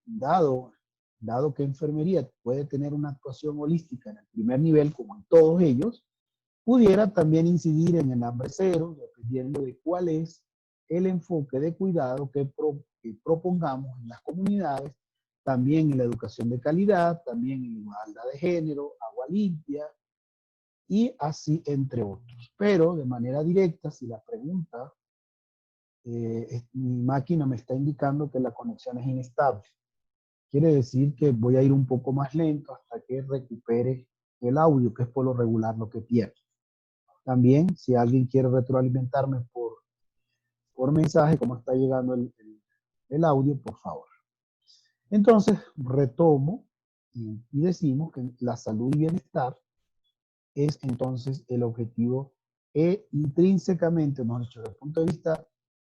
dado que enfermería puede tener una actuación holística en el primer nivel, como en todos ellos, pudiera también incidir en el hambre cero, dependiendo de cuál es el enfoque de cuidado que propongamos en las comunidades, también en la educación de calidad, también en igualdad de género, agua limpia, y así entre otros. Pero de manera directa, si la pregunta, mi máquina me está indicando que la conexión es inestable. Quiere decir que voy a ir un poco más lento hasta que recupere el audio, que es por lo regular lo que pierdo. También, si alguien quiere retroalimentarme por mensaje, como está llegando el audio, por favor. Entonces, retomo y decimos que la salud y bienestar es entonces el objetivo intrínsecamente, mejor dicho, desde el punto de vista,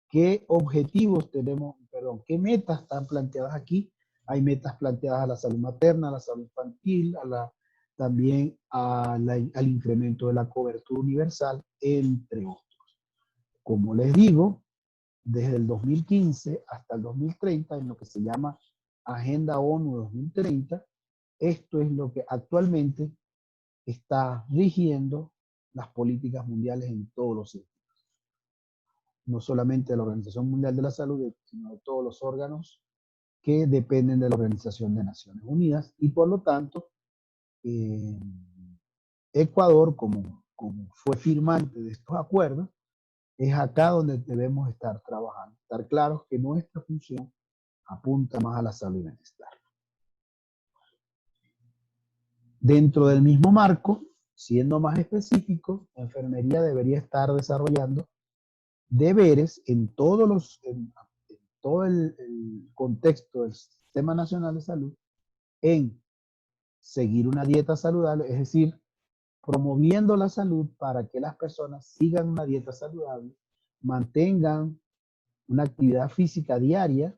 qué objetivos tenemos, perdón, qué metas están planteadas aquí. Hay metas planteadas a la salud materna, a la salud infantil, también al incremento de la cobertura universal, entre otros. Como les digo, desde el 2015 hasta el 2030, en lo que se llama Agenda ONU 2030, esto es lo que actualmente está rigiendo las políticas mundiales en todos los sentidos. No solamente de la Organización Mundial de la Salud, sino de todos los órganos que dependen de la Organización de Naciones Unidas, y por lo tanto, Ecuador, como fue firmante de estos acuerdos, es acá donde debemos estar trabajando. Estar claros que nuestra función apunta más a la salud y bienestar. Dentro del mismo marco, siendo más específico, la enfermería debería estar desarrollando deberes en todo el contexto del Sistema Nacional de Salud, en seguir una dieta saludable, es decir, promoviendo la salud para que las personas sigan una dieta saludable, mantengan una actividad física diaria,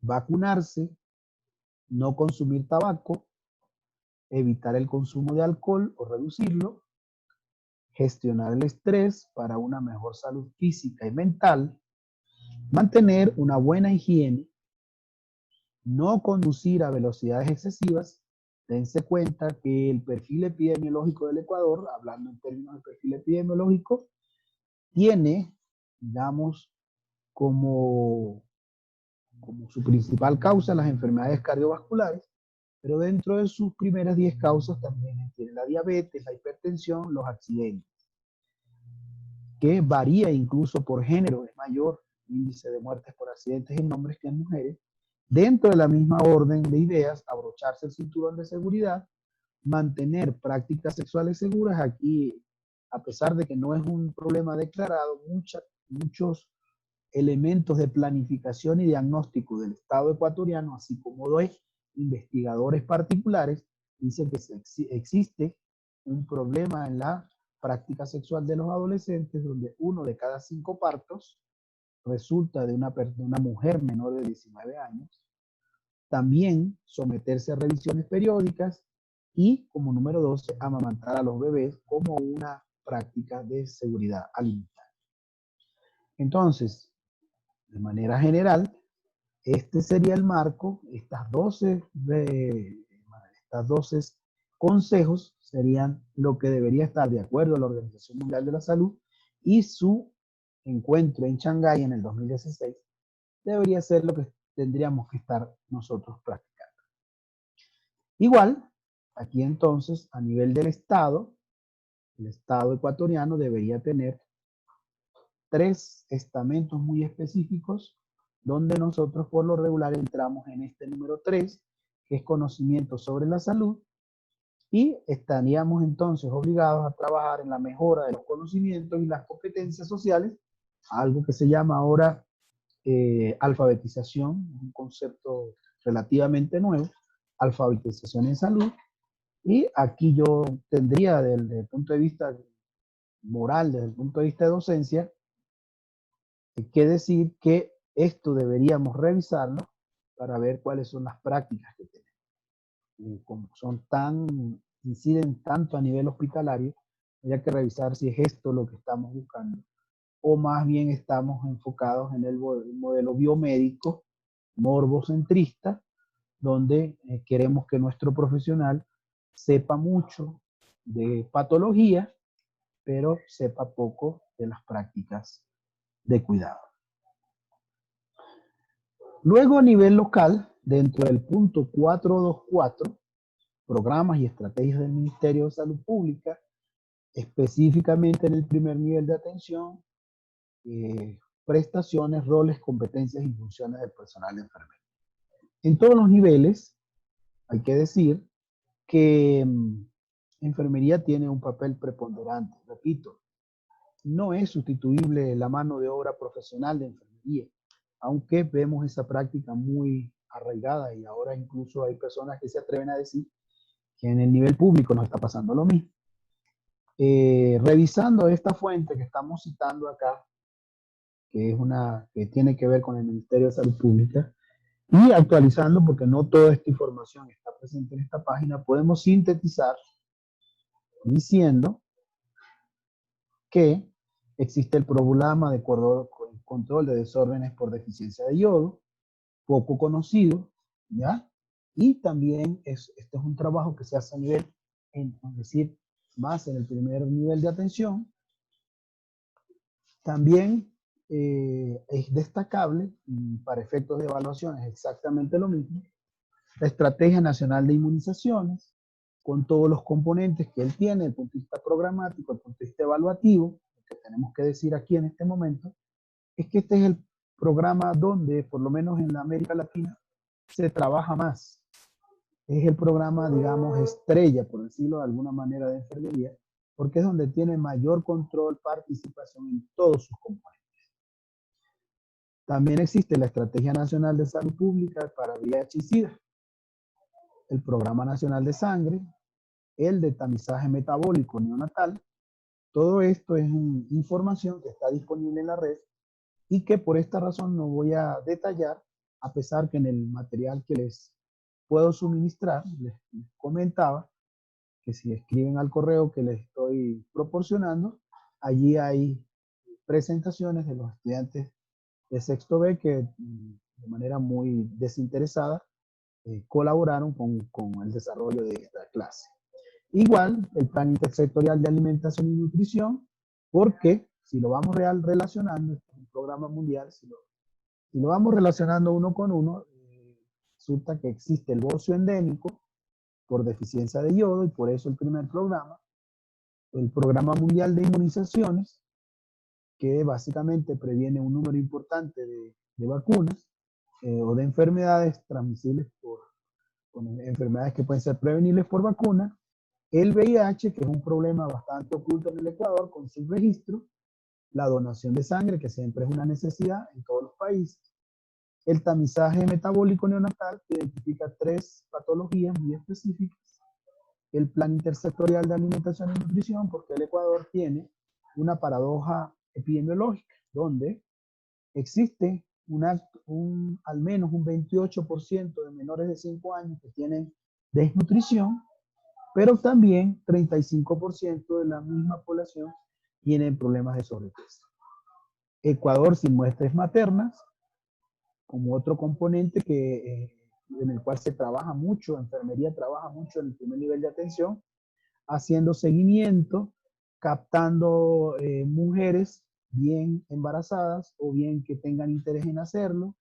vacunarse, no consumir tabaco, evitar el consumo de alcohol o reducirlo, gestionar el estrés para una mejor salud física y mental, mantener una buena higiene, no conducir a velocidades excesivas. Dense cuenta que el perfil epidemiológico del Ecuador, hablando en términos de perfil epidemiológico, tiene, digamos, como su principal causa las enfermedades cardiovasculares, pero dentro de sus primeras 10 causas también tiene la diabetes, la hipertensión, los accidentes, que varía incluso por género, es mayor índice de muertes por accidentes en hombres que en mujeres. Dentro de la misma orden de ideas, abrocharse el cinturón de seguridad, mantener prácticas sexuales seguras. Aquí, a pesar de que no es un problema declarado, muchos elementos de planificación y diagnóstico del Estado ecuatoriano, así como de investigadores particulares, dicen que existe un problema en la práctica sexual de los adolescentes, donde 1 de cada 5 partos resulta de una mujer menor de 19 años. También someterse a revisiones periódicas y, como número 12, amamantar a los bebés como una práctica de seguridad alimentaria. Entonces, de manera general, este sería el marco. Estas 12 consejos serían lo que debería estar de acuerdo a la Organización Mundial de la Salud, y su encuentro en Shanghái en el 2016 debería ser lo que tendríamos que estar nosotros practicando. Igual, aquí entonces, a nivel del Estado, el Estado ecuatoriano debería tener 3 estamentos muy específicos, donde nosotros por lo regular entramos en este número 3, que es conocimiento sobre la salud, y estaríamos entonces obligados a trabajar en la mejora de los conocimientos y las competencias sociales, algo que se llama ahora alfabetización, un concepto relativamente nuevo, alfabetización en salud. Y aquí yo tendría, desde el punto de vista moral, desde el punto de vista de docencia, que decir que esto deberíamos revisarlo para ver cuáles son las prácticas que tenemos. Y como inciden tanto a nivel hospitalario, habría que revisar si es esto lo que estamos buscando, o más bien estamos enfocados en el modelo biomédico, morbocentrista, donde queremos que nuestro profesional sepa mucho de patología, pero sepa poco de las prácticas de cuidado. Luego, a nivel local, dentro del punto 424, programas y estrategias del Ministerio de Salud Pública, específicamente en el primer nivel de atención, prestaciones, roles, competencias y funciones del personal de enfermería. En todos los niveles, hay que decir que enfermería tiene un papel preponderante. Repito, no es sustituible la mano de obra profesional de enfermería, aunque vemos esa práctica muy arraigada y ahora incluso hay personas que se atreven a decir que en el nivel público nos está pasando lo mismo. Revisando esta fuente que estamos citando acá, que es una que tiene que ver con el Ministerio de Salud Pública, y actualizando, porque no toda esta información está presente en esta página, podemos sintetizar diciendo que existe el programa de control de desórdenes por deficiencia de yodo, poco conocido, ¿ya? Y también este es un trabajo que se hace a nivel, es decir, más en el primer nivel de atención. También es destacable, para efectos de evaluación es exactamente lo mismo, la Estrategia Nacional de Inmunizaciones, con todos los componentes que él tiene, el punto de vista programático, el punto de vista evaluativo. Lo que tenemos que decir aquí en este momento es que este es el programa donde, por lo menos en la América Latina, se trabaja más. Es el programa, digamos, estrella, por decirlo de alguna manera, de enfermería, porque es donde tiene mayor control, participación en todos sus componentes. También existe la Estrategia Nacional de Salud Pública para VIH y SIDA, el Programa Nacional de Sangre, el de tamizaje metabólico neonatal. Todo esto es información que está disponible en la red y que por esta razón no voy a detallar, a pesar que en el material que les puedo suministrar, les comentaba que si escriben al correo que les estoy proporcionando, allí hay presentaciones de los estudiantes de sexto B que de manera muy desinteresada colaboraron con el desarrollo de esta clase. Igual, el plan intersectorial de alimentación y nutrición, porque si lo vamos relacionando, este es un programa mundial, si lo vamos relacionando uno con uno, resulta que existe el bocio endémico por deficiencia de yodo, y por eso el primer programa, el Programa Mundial de Inmunizaciones, que básicamente previene un número importante de vacunas o de enfermedades transmisibles con enfermedades que pueden ser prevenibles por vacuna. El VIH, que es un problema bastante oculto en el Ecuador, con su registro. La donación de sangre, que siempre es una necesidad en todos los países. El tamizaje metabólico neonatal, que identifica 3 patologías muy específicas. El plan intersectorial de alimentación y nutrición, porque el Ecuador tiene una paradoja epidemiológica, donde existe al menos un 28% de menores de 5 años que tienen desnutrición, pero también 35% de la misma población tienen problemas de sobrepeso. Ecuador sin muestras maternas, como otro componente en el cual se trabaja mucho, enfermería trabaja mucho en el primer nivel de atención, haciendo seguimiento, captando mujeres bien embarazadas o bien que tengan interés en hacerlo.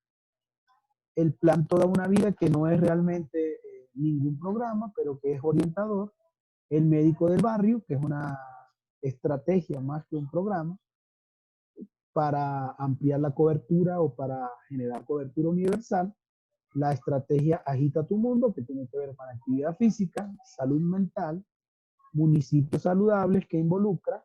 El plan Toda una Vida, que no es realmente ningún programa, pero que es orientador. El médico del barrio, que es una estrategia más que un programa para ampliar la cobertura o para generar cobertura universal. La estrategia Agita tu Mundo, que tiene que ver con actividad física, salud mental, municipios saludables, que involucra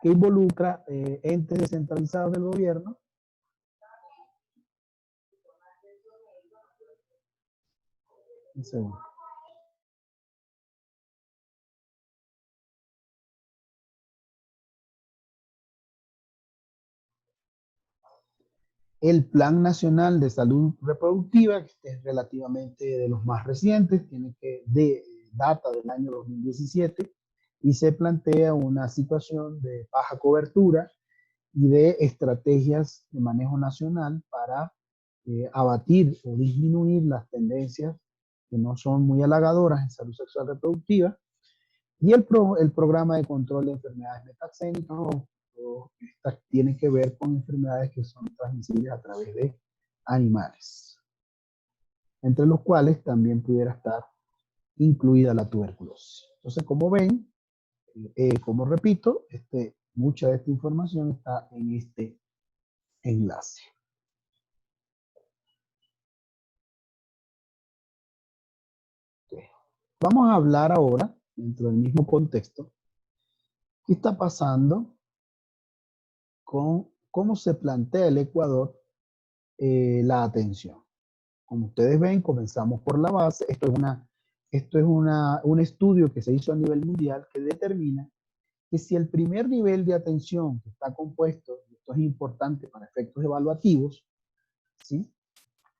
que involucra entes descentralizados del gobierno. Un segundo. El Plan Nacional de Salud Reproductiva, que es relativamente de los más recientes, data del año 2017, y se plantea una situación de baja cobertura y de estrategias de manejo nacional para abatir o disminuir las tendencias que no son muy halagadoras en salud sexual reproductiva, y el programa de control de enfermedades metaxénicas, estas tienen que ver con enfermedades que son transmisibles a través de animales, entre los cuales también pudiera estar incluida la tuberculosis. Entonces, como ven, como repito, mucha de esta información está en este enlace. Okay. Vamos a hablar ahora, dentro del mismo contexto, qué está pasando con cómo se plantea el Ecuador la atención. Como ustedes ven, comenzamos por la base. Esto es un estudio que se hizo a nivel mundial que determina que si el primer nivel de atención que está compuesto, esto es importante para efectos evaluativos, ¿sí?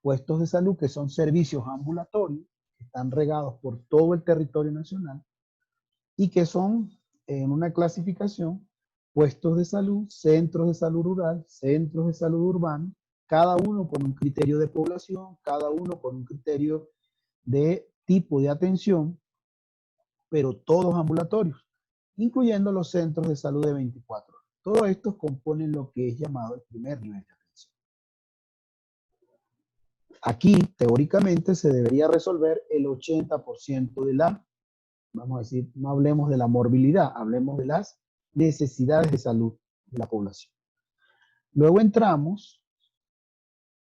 Puestos de salud que son servicios ambulatorios, que están regados por todo el territorio nacional y que son en una clasificación puestos de salud, centros de salud rural, centros de salud urbano, cada uno con un criterio de población, cada uno con un criterio de tipo de atención, pero todos ambulatorios, incluyendo los centros de salud de 24 horas. Todos estos componen lo que es llamado el primer nivel de atención. Aquí, teóricamente, se debería resolver el 80% de la, vamos a decir, no hablemos de la morbilidad, hablemos de las necesidades de salud de la población. Luego entramos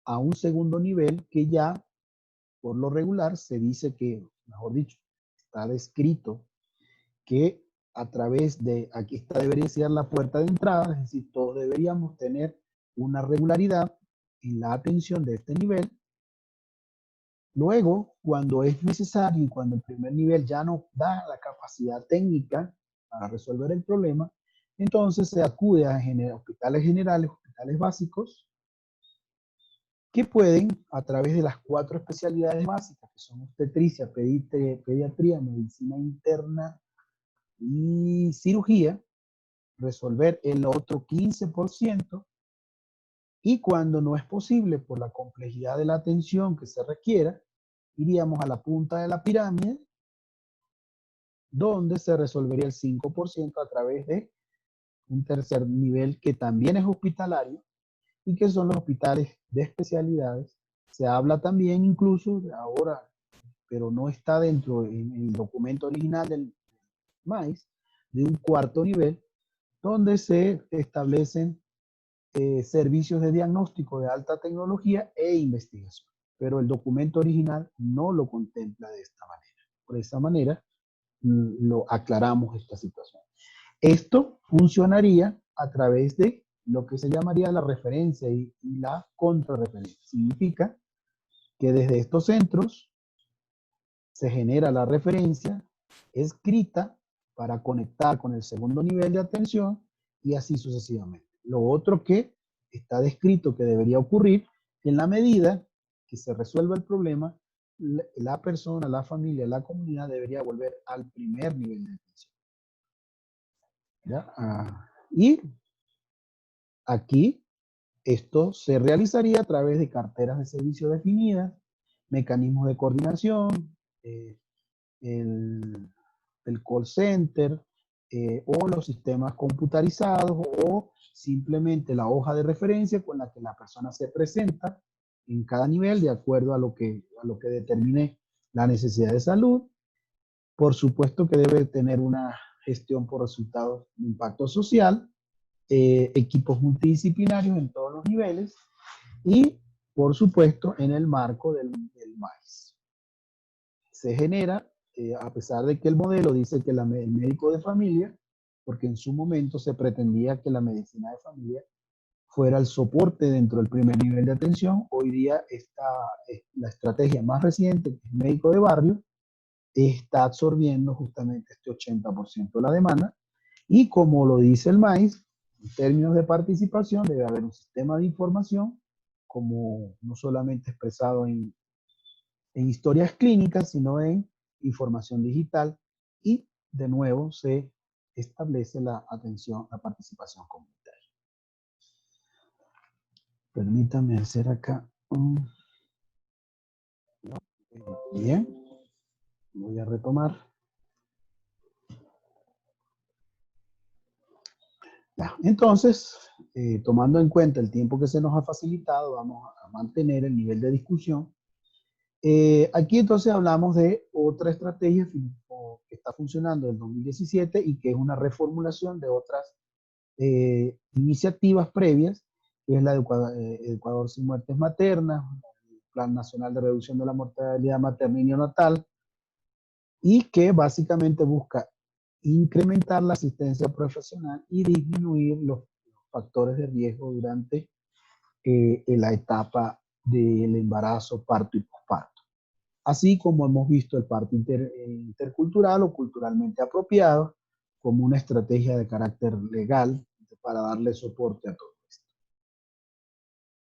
a un segundo nivel que ya, por lo regular, se dice que, mejor dicho, está descrito que a través de, aquí esta debería ser la puerta de entrada, es decir, todos deberíamos tener una regularidad en la atención de este nivel. Luego, cuando es necesario y cuando el primer nivel ya no da la capacidad técnica para resolver el problema, entonces se acude a hospitales generales, hospitales básicos, que pueden, a través de las 4 especialidades básicas, que son obstetricia, pediatría, medicina interna y cirugía, resolver el otro 15%, y cuando no es posible por la complejidad de la atención que se requiera, iríamos a la punta de la pirámide, donde se resolvería el 5% a través de un tercer nivel que también es hospitalario y que son los hospitales de especialidades. Se habla también incluso ahora, pero no está dentro en el documento original del MAIS, de un cuarto nivel, donde se establecen servicios de diagnóstico de alta tecnología e investigación. Pero el documento original no lo contempla de esta manera. Por esa manera, lo aclaramos esta situación. Esto funcionaría a través de lo que se llamaría la referencia y la contrarreferencia. Significa que desde estos centros se genera la referencia escrita para conectar con el segundo nivel de atención y así sucesivamente. Lo otro que está descrito que debería ocurrir, en la medida que se resuelva el problema, la persona, la familia, la comunidad debería volver al primer nivel de atención. ¿Ya? Y aquí esto se realizaría a través de carteras de servicio definidas, mecanismos de coordinación, el call center, o los sistemas computarizados, o simplemente la hoja de referencia con la que la persona se presenta en cada nivel de acuerdo a lo que determine la necesidad de salud. Por supuesto que debe tener una gestión por resultados de impacto social, equipos multidisciplinarios en todos los niveles y, por supuesto, en el marco del MAIS. Se genera, a pesar de que el modelo dice que el médico de familia porque en su momento se pretendía que la medicina de familia fuera el soporte dentro del primer nivel de atención. Hoy día la estrategia más reciente, que es médico de barrio, está absorbiendo justamente este 80% de la demanda. Y como lo dice el MAIS, en términos de participación debe haber un sistema de información, como no solamente expresado en historias clínicas, sino en información digital, y de nuevo se establece la atención, la participación comunitaria. Permítanme hacer acá un... Bien, voy a retomar. Ya, entonces, tomando en cuenta el tiempo que se nos ha facilitado, vamos a mantener el nivel de discusión. Aquí entonces hablamos de otra estrategia que está funcionando en 2017 y que es una reformulación de otras iniciativas previas, que es la de Ecuador sin muertes maternas, el Plan Nacional de Reducción de la Mortalidad Materna y Neonatal, y que básicamente busca incrementar la asistencia profesional y disminuir los factores de riesgo durante la etapa del embarazo, parto y posparto. Así como hemos visto el parto intercultural o culturalmente apropiado como una estrategia de carácter legal para darle soporte a todo esto.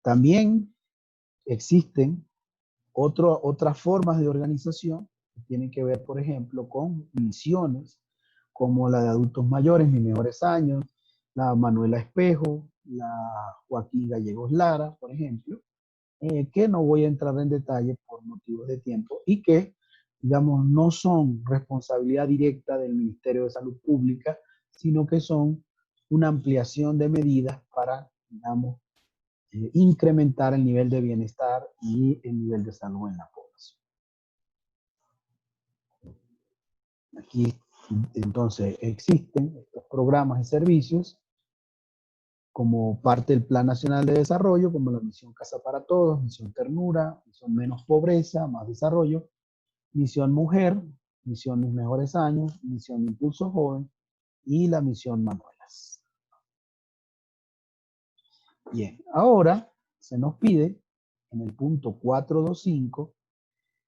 También existen otras formas de organización que tienen que ver, por ejemplo, con misiones como la de adultos mayores, Mis Mejores Años, la Manuela Espejo, la Joaquín Gallegos Lara, por ejemplo, que no voy a entrar en detalle por motivos de tiempo y que, digamos, no son responsabilidad directa del Ministerio de Salud Pública, sino que son una ampliación de medidas para, digamos, incrementar el nivel de bienestar y el nivel de salud en la población. Aquí, entonces, existen estos programas y servicios como parte del Plan Nacional de Desarrollo, como la Misión Casa para Todos, Misión Ternura, Misión Menos Pobreza, Más Desarrollo, Misión Mujer, Misión Mis Mejores Años, Misión Impulso Joven y la Misión Manuelas. Bien, ahora se nos pide en el punto 425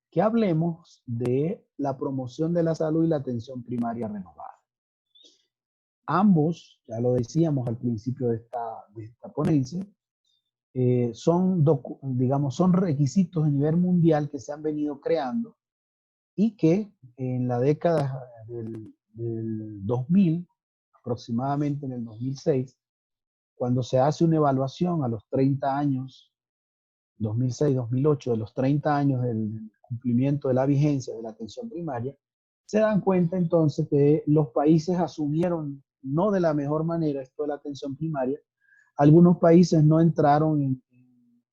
que hablemos de la promoción de la salud y la atención primaria renovada. Ambos, ya lo decíamos al principio de esta ponencia, son requisitos a nivel mundial que se han venido creando y que en la década del 2000, aproximadamente en el 2006, cuando se hace una evaluación a los 30 años, 2006-2008, de los 30 años del cumplimiento de la vigencia de la atención primaria, se dan cuenta entonces que los países asumieron no de la mejor manera esto de la atención primaria. Algunos países no entraron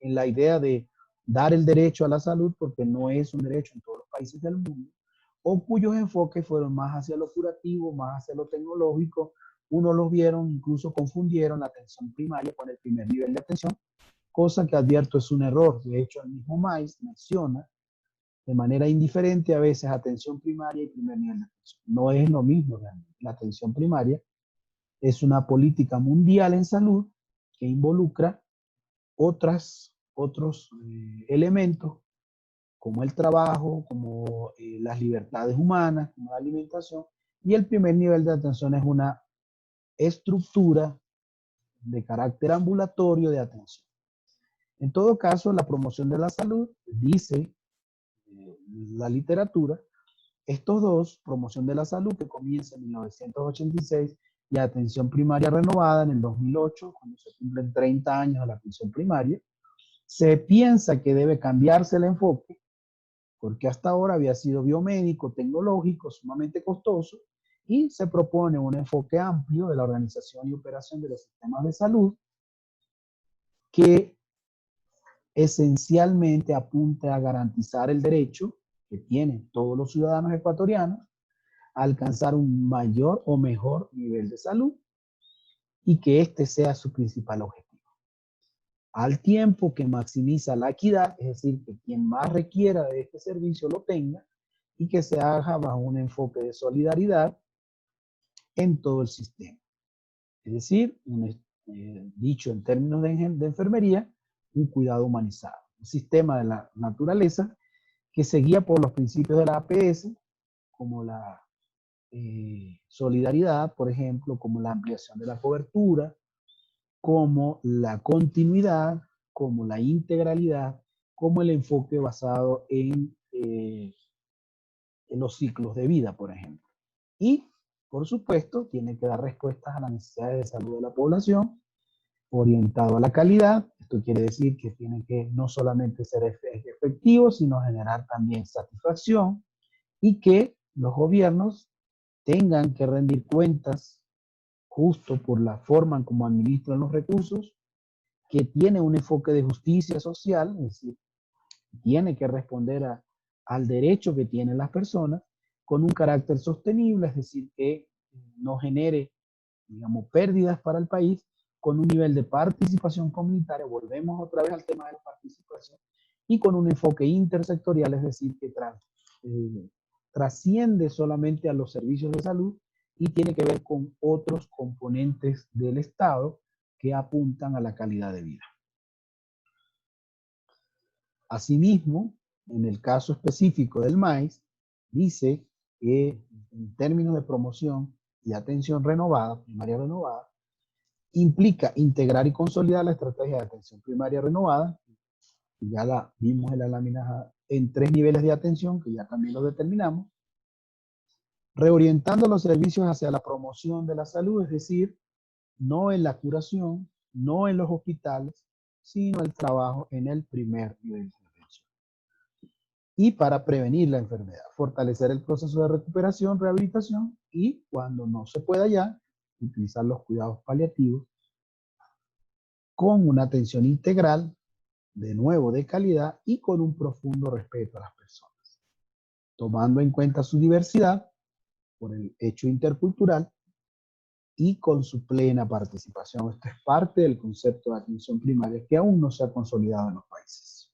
en la idea de dar el derecho a la salud porque no es un derecho en todos los países del mundo, o cuyos enfoques fueron más hacia lo curativo, más hacia lo tecnológico. Unos los vieron, incluso confundieron la atención primaria con el primer nivel de atención, cosa que advierto es un error. De hecho, el mismo MAIS menciona de manera indiferente a veces atención primaria y primer nivel de atención. No es lo mismo realmente. La atención primaria es una política mundial en salud que involucra otros elementos como el trabajo, como las libertades humanas, como la alimentación, y el primer nivel de atención es una estructura de carácter ambulatorio de atención. En todo caso, la promoción de la salud, dice la literatura, estos dos, promoción de la salud que comienza en 1986 y atención primaria renovada en el 2008, cuando se cumplen 30 años de la atención primaria, se piensa que debe cambiarse el enfoque porque hasta ahora había sido biomédico, tecnológico, sumamente costoso, y se propone un enfoque amplio de la organización y operación de los sistemas de salud que esencialmente apunta a garantizar el derecho que tienen todos los ciudadanos ecuatorianos a alcanzar un mayor o mejor nivel de salud y que este sea su principal objetivo. Al tiempo que maximiza la equidad, es decir, que quien más requiera de este servicio lo tenga y que se haga bajo un enfoque de solidaridad en todo el sistema. Es decir, dicho en términos de enfermería, un cuidado humanizado, un sistema de la naturaleza que se guía por los principios de la APS, como la solidaridad, por ejemplo, como la ampliación de la cobertura, como la continuidad, como la integralidad, como el enfoque basado en los ciclos de vida, por ejemplo. Y, por supuesto, tiene que dar respuestas a las necesidades de salud de la población, orientado a la calidad. Esto quiere decir que tiene que no solamente ser efectivo, sino generar también satisfacción, y que los gobiernos tengan que rendir cuentas justo por la forma en cómo administran los recursos, que tiene un enfoque de justicia social, es decir, tiene que responder al derecho que tienen las personas con un carácter sostenible, es decir, que no genere, digamos, pérdidas para el país, con un nivel de participación comunitaria, volvemos otra vez al tema de la participación, y con un enfoque intersectorial, es decir, que trasciende solamente a los servicios de salud y tiene que ver con otros componentes del Estado que apuntan a la calidad de vida. Asimismo, en el caso específico del maíz, dice que en términos de promoción y atención renovada, primaria renovada, implica integrar y consolidar la estrategia de atención primaria renovada, que ya la vimos en la lámina, en 3 niveles de atención, que ya también lo determinamos, reorientando los servicios hacia la promoción de la salud, es decir, no en la curación, no en los hospitales, sino el trabajo en el primer nivel de atención. Y para prevenir la enfermedad, fortalecer el proceso de recuperación, rehabilitación, y cuando no se pueda ya, utilizar los cuidados paliativos con una atención integral, de nuevo de calidad y con un profundo respeto a las personas, tomando en cuenta su diversidad por el hecho intercultural y con su plena participación. Esto es parte del concepto de atención primaria que aún no se ha consolidado en los países.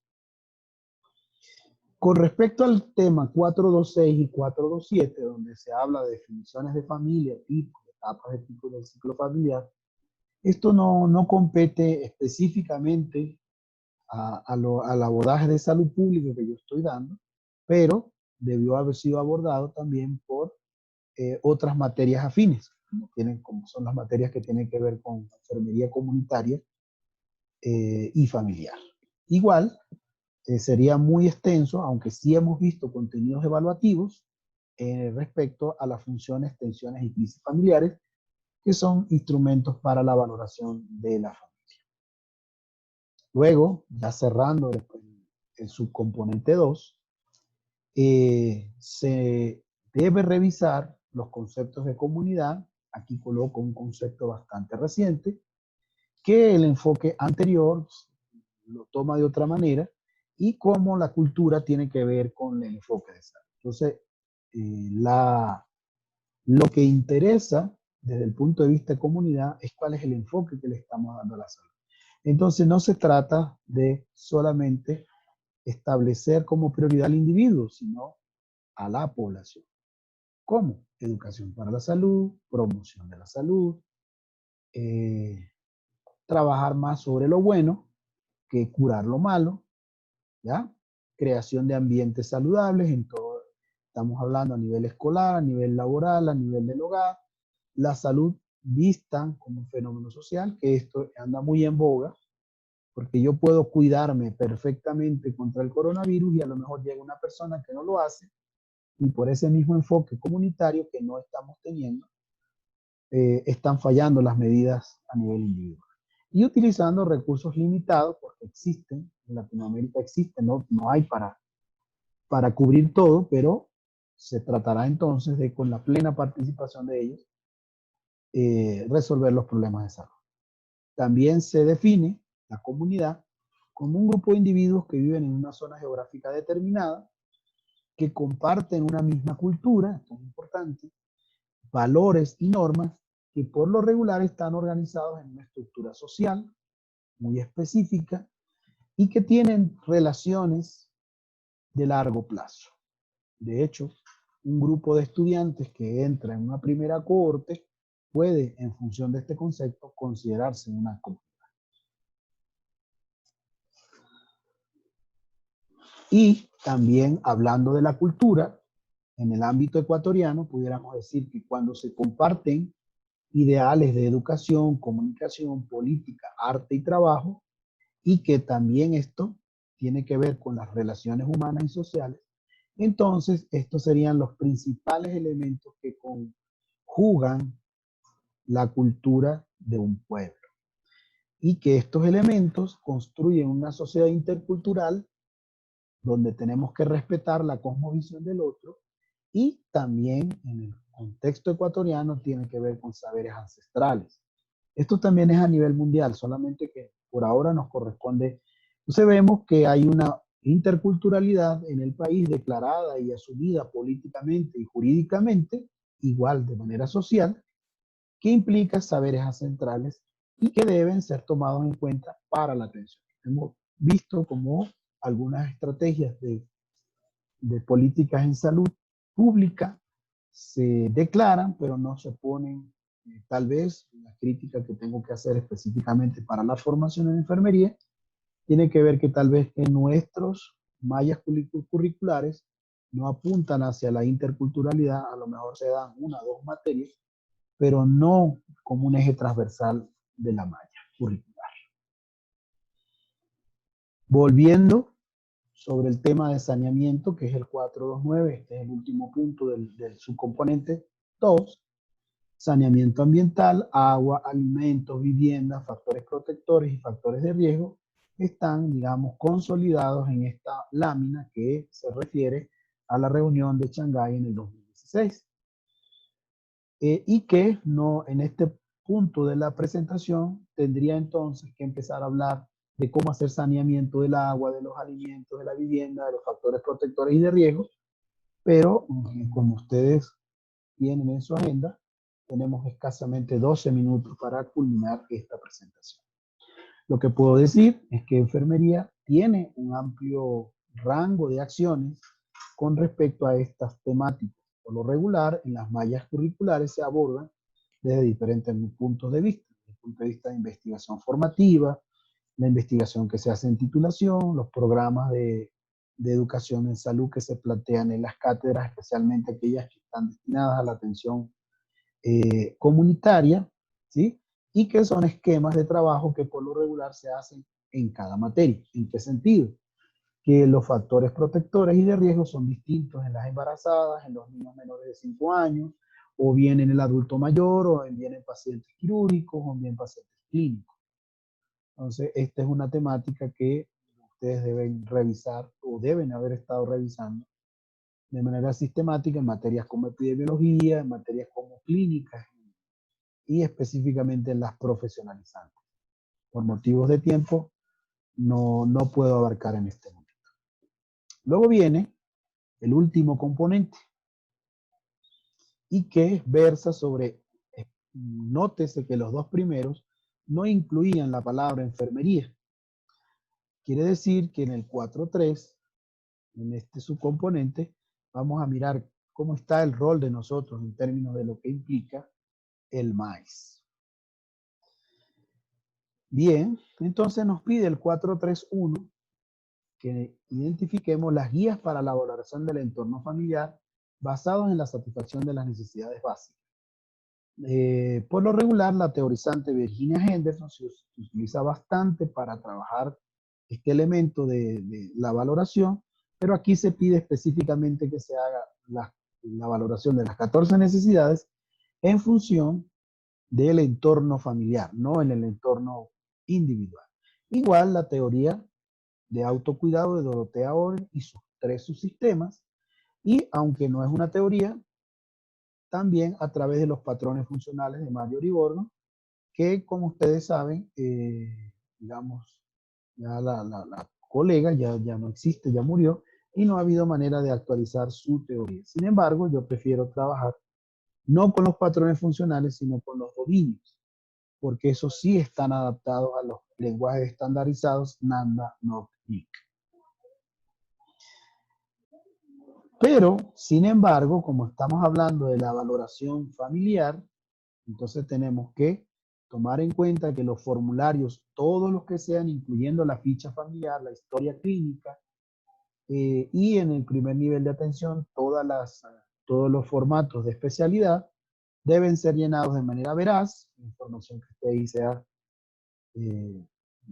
Con respecto al tema 426 y 427, donde se habla de definiciones de familia, tipos, etapas de tipo del ciclo familiar, esto no compete específicamente al abordaje de salud pública que yo estoy dando, pero debió haber sido abordado también por otras materias afines, como son las materias que tienen que ver con enfermería comunitaria y familiar. Igual, sería muy extenso, aunque sí hemos visto contenidos evaluativos respecto a las funciones, tensiones y crisis familiares, que son instrumentos para la valoración de la familia. Luego, ya cerrando el subcomponente 2, se debe revisar los conceptos de comunidad. Aquí coloco un concepto bastante reciente, que el enfoque anterior lo toma de otra manera, y cómo la cultura tiene que ver con el enfoque de salud. Entonces, lo que interesa desde el punto de vista de comunidad es cuál es el enfoque que le estamos dando a la salud. Entonces, no se trata de solamente establecer como prioridad al individuo, sino a la población. ¿Cómo? Educación para la salud, promoción de la salud, trabajar más sobre lo bueno que curar lo malo, ¿ya? Creación de ambientes saludables en todo. Estamos hablando a nivel escolar, a nivel laboral, a nivel del hogar. La salud vista como un fenómeno social, que esto anda muy en boga, porque yo puedo cuidarme perfectamente contra el coronavirus y a lo mejor llega una persona que no lo hace, y por ese mismo enfoque comunitario que no estamos teniendo, están fallando las medidas a nivel individual. Y utilizando recursos limitados, porque existen, en Latinoamérica existen, no hay para cubrir todo, pero se tratará entonces de, con la plena participación de ellos, resolver los problemas de salud. También se define la comunidad como un grupo de individuos que viven en una zona geográfica determinada, que comparten una misma cultura, esto es importante, valores y normas, que por lo regular están organizados en una estructura social muy específica y que tienen relaciones de largo plazo. De hecho, un grupo de estudiantes que entra en una primera cohorte puede, en función de este concepto, considerarse una comunidad. Y también hablando de la cultura, en el ámbito ecuatoriano, pudiéramos decir que cuando se comparten ideales de educación, comunicación, política, arte y trabajo, y que también esto tiene que ver con las relaciones humanas y sociales, entonces estos serían los principales elementos que conjugan la cultura de un pueblo. Y que estos elementos construyen una sociedad intercultural donde tenemos que respetar la cosmovisión del otro, y también en el contexto ecuatoriano tiene que ver con saberes ancestrales. Esto también es a nivel mundial, solamente que por ahora nos corresponde. Entonces vemos que hay una interculturalidad en el país declarada y asumida políticamente y jurídicamente, igual de manera social, que implica saberes ancestrales y que deben ser tomados en cuenta para la atención. Hemos visto como algunas estrategias de políticas en salud pública se declaran, pero no se ponen, tal vez la crítica que tengo que hacer específicamente para la formación en enfermería, tiene que ver que tal vez en nuestros mallas curriculares no apuntan hacia la interculturalidad, a lo mejor se dan una o dos materias, pero no como un eje transversal de la malla curricular. Volviendo sobre el tema de saneamiento, que es el 429, este es el último punto del subcomponente 2, saneamiento ambiental, agua, alimentos, vivienda, factores protectores y factores de riesgo, están, digamos, consolidados en esta lámina que se refiere a la reunión de Shanghái en el 2016. Y que no, en este punto de la presentación tendría entonces que empezar a hablar de cómo hacer saneamiento del agua, de los alimentos, de la vivienda, de los factores protectores y de riesgo, pero como ustedes tienen en su agenda, tenemos escasamente 12 minutos para culminar esta presentación. Lo que puedo decir es que enfermería tiene un amplio rango de acciones con respecto a estas temáticas. Por lo regular, en las mallas curriculares se abordan desde diferentes puntos de vista. Desde el punto de vista de investigación formativa, la investigación que se hace en titulación, los programas de educación en salud que se plantean en las cátedras, especialmente aquellas que están destinadas a la atención comunitaria, ¿sí? Y que son esquemas de trabajo que por lo regular se hacen en cada materia. ¿En qué sentido? Que los factores protectores y de riesgo son distintos en las embarazadas, en los niños menores de 5 años, o bien en el adulto mayor, o bien en pacientes quirúrgicos, o bien en pacientes clínicos. Entonces, esta es una temática que ustedes deben revisar o deben haber estado revisando de manera sistemática en materias como epidemiología, en materias como clínicas y específicamente en las profesionalizantes. Por motivos de tiempo, no puedo abarcar en este momento. Luego viene el último componente y que versa sobre, nótese que los dos primeros no incluían la palabra enfermería. Quiere decir que en el 4.3, en este subcomponente, vamos a mirar cómo está el rol de nosotros en términos de lo que implica el MAIS. Bien, entonces nos pide el 4.3.1 que identifiquemos las guías para la valoración del entorno familiar basados en la satisfacción de las necesidades básicas. Por lo regular, la teorizante Virginia Henderson se utiliza bastante para trabajar este elemento de la valoración, pero aquí se pide específicamente que se haga la valoración de las 14 necesidades en función del entorno familiar, no en el entorno individual. Igual la teoría de autocuidado de Dorothea Oren y sus 3 subsistemas, y aunque no es una teoría, también a través de los patrones funcionales de Marjorie Gordon, que como ustedes saben, digamos, ya la colega ya no existe, ya murió, y no ha habido manera de actualizar su teoría. Sin embargo, yo prefiero trabajar no con los patrones funcionales, sino con los dominios, porque esos sí están adaptados a los lenguajes estandarizados Nanda, Nock, Nick. Pero, sin embargo, como estamos hablando de la valoración familiar, Entonces tenemos que tomar en cuenta que los formularios, todos los que sean, incluyendo la ficha familiar, la historia clínica, y en el primer nivel de atención, todos los formatos de especialidad deben ser llenados de manera veraz, la información que esté ahí sea eh,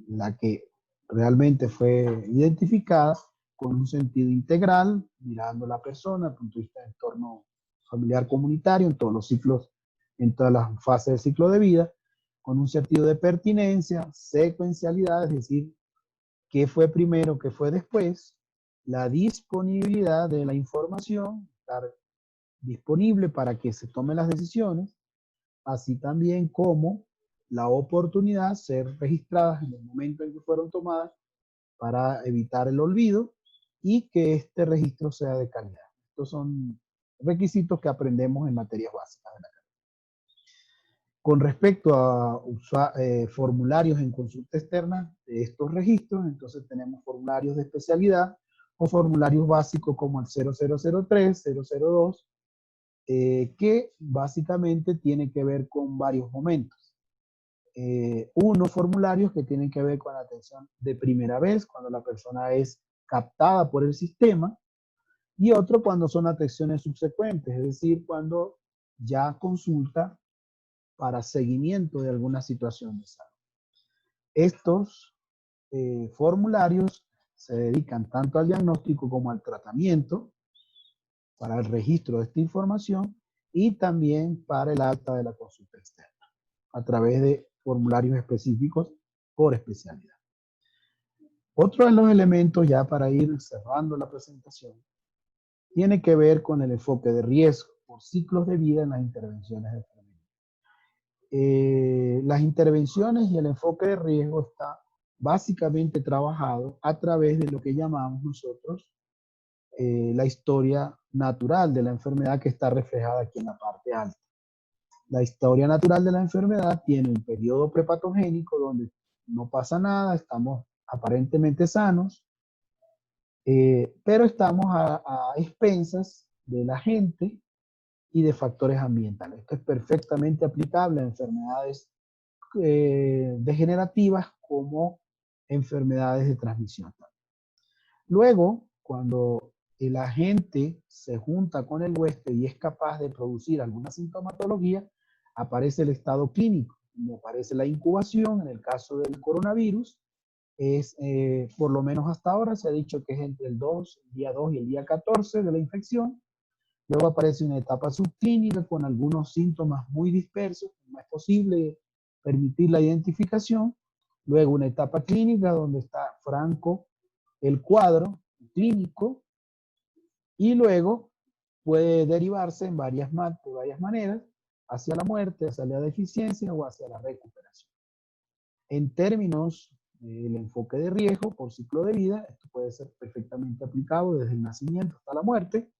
la que realmente fue identificada con un sentido integral, mirando a la persona, desde el punto de vista del entorno familiar comunitario, en todos los ciclos, en todas las fases del ciclo de vida, con un sentido de pertinencia, secuencialidad, es decir, qué fue primero, qué fue después, la disponibilidad de la información, estar disponible para que se tomen las decisiones, así también como la oportunidad ser registradas en el momento en que fueron tomadas para evitar el olvido y que este registro sea de calidad. Estos son requisitos que aprendemos en materias básicas de la carrera. Con respecto a formularios en consulta externa de estos registros, entonces tenemos formularios de especialidad o formularios básicos como el 0003, 002, que básicamente tiene que ver con varios momentos. Unos formularios que tienen que ver con la atención de primera vez, cuando la persona es captada por el sistema, y otro cuando son atenciones subsecuentes, es decir, cuando ya consulta para seguimiento de alguna situación de salud. Estos formularios se dedican tanto al diagnóstico como al tratamiento, para el registro de esta información y también para el alta de la consulta externa, a través de formularios específicos por especialidad. Otro de los elementos, ya para ir cerrando la presentación, tiene que ver con el enfoque de riesgo por ciclos de vida en las intervenciones de enfermería. Las intervenciones y el enfoque de riesgo está básicamente trabajado a través de lo que llamamos nosotros la historia natural de la enfermedad, que está reflejada aquí en la parte alta. La historia natural de la enfermedad tiene un periodo prepatogénico donde no pasa nada, estamos aparentemente sanos, pero estamos a expensas de la gente y de factores ambientales. Esto es perfectamente aplicable a enfermedades degenerativas como enfermedades de transmisión. Luego, cuando el agente se junta con el huésped y es capaz de producir alguna sintomatología, aparece el estado clínico, como aparece la incubación. En el caso del coronavirus, es, por lo menos hasta ahora, se ha dicho que es entre el día 2 y el día 14 de la infección. Luego aparece una etapa subclínica con algunos síntomas muy dispersos, no es posible permitir la identificación. Luego una etapa clínica donde está franco el cuadro clínico, y luego puede derivarse de varias maneras hacia la muerte, hacia la deficiencia o hacia la recuperación. En términos del enfoque de riesgo por ciclo de vida, esto puede ser perfectamente aplicado desde el nacimiento hasta la muerte,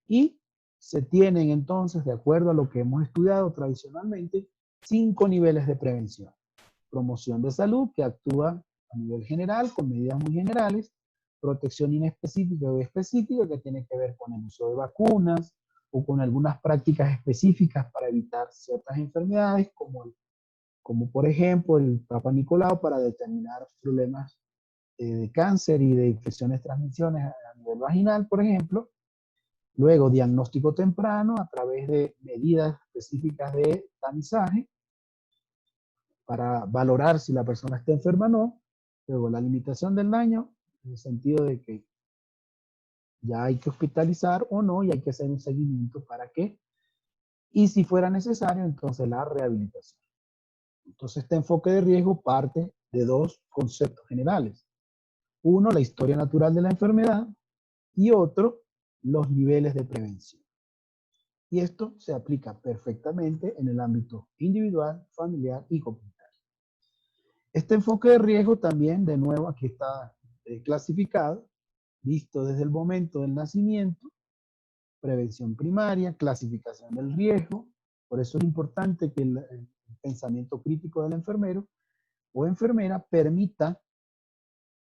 y se tienen entonces, de acuerdo a lo que hemos estudiado tradicionalmente, 5 niveles de prevención. Promoción de salud, que actúa a nivel general, con medidas muy generales. Protección inespecífica o específica, que tiene que ver con el uso de vacunas o con algunas prácticas específicas para evitar ciertas enfermedades, como por ejemplo el Papa Nicolau, para determinar problemas de cáncer y de infecciones transmisiones a nivel vaginal, por ejemplo. Luego, diagnóstico temprano a través de medidas específicas de tamizaje para valorar si la persona está enferma o no. Luego, la limitación del daño, en el sentido de que ya hay que hospitalizar o no, y hay que hacer un seguimiento para qué. Y si fuera necesario, entonces la rehabilitación. Entonces, este enfoque de riesgo parte de dos conceptos generales. Uno, la historia natural de la enfermedad, y otro, los niveles de prevención. Y esto se aplica perfectamente en el ámbito individual, familiar y comunitario. Este enfoque de riesgo también, de nuevo, aquí está clasificado, visto desde el momento del nacimiento, prevención primaria, clasificación del riesgo. Por eso es importante que el pensamiento crítico del enfermero o enfermera permita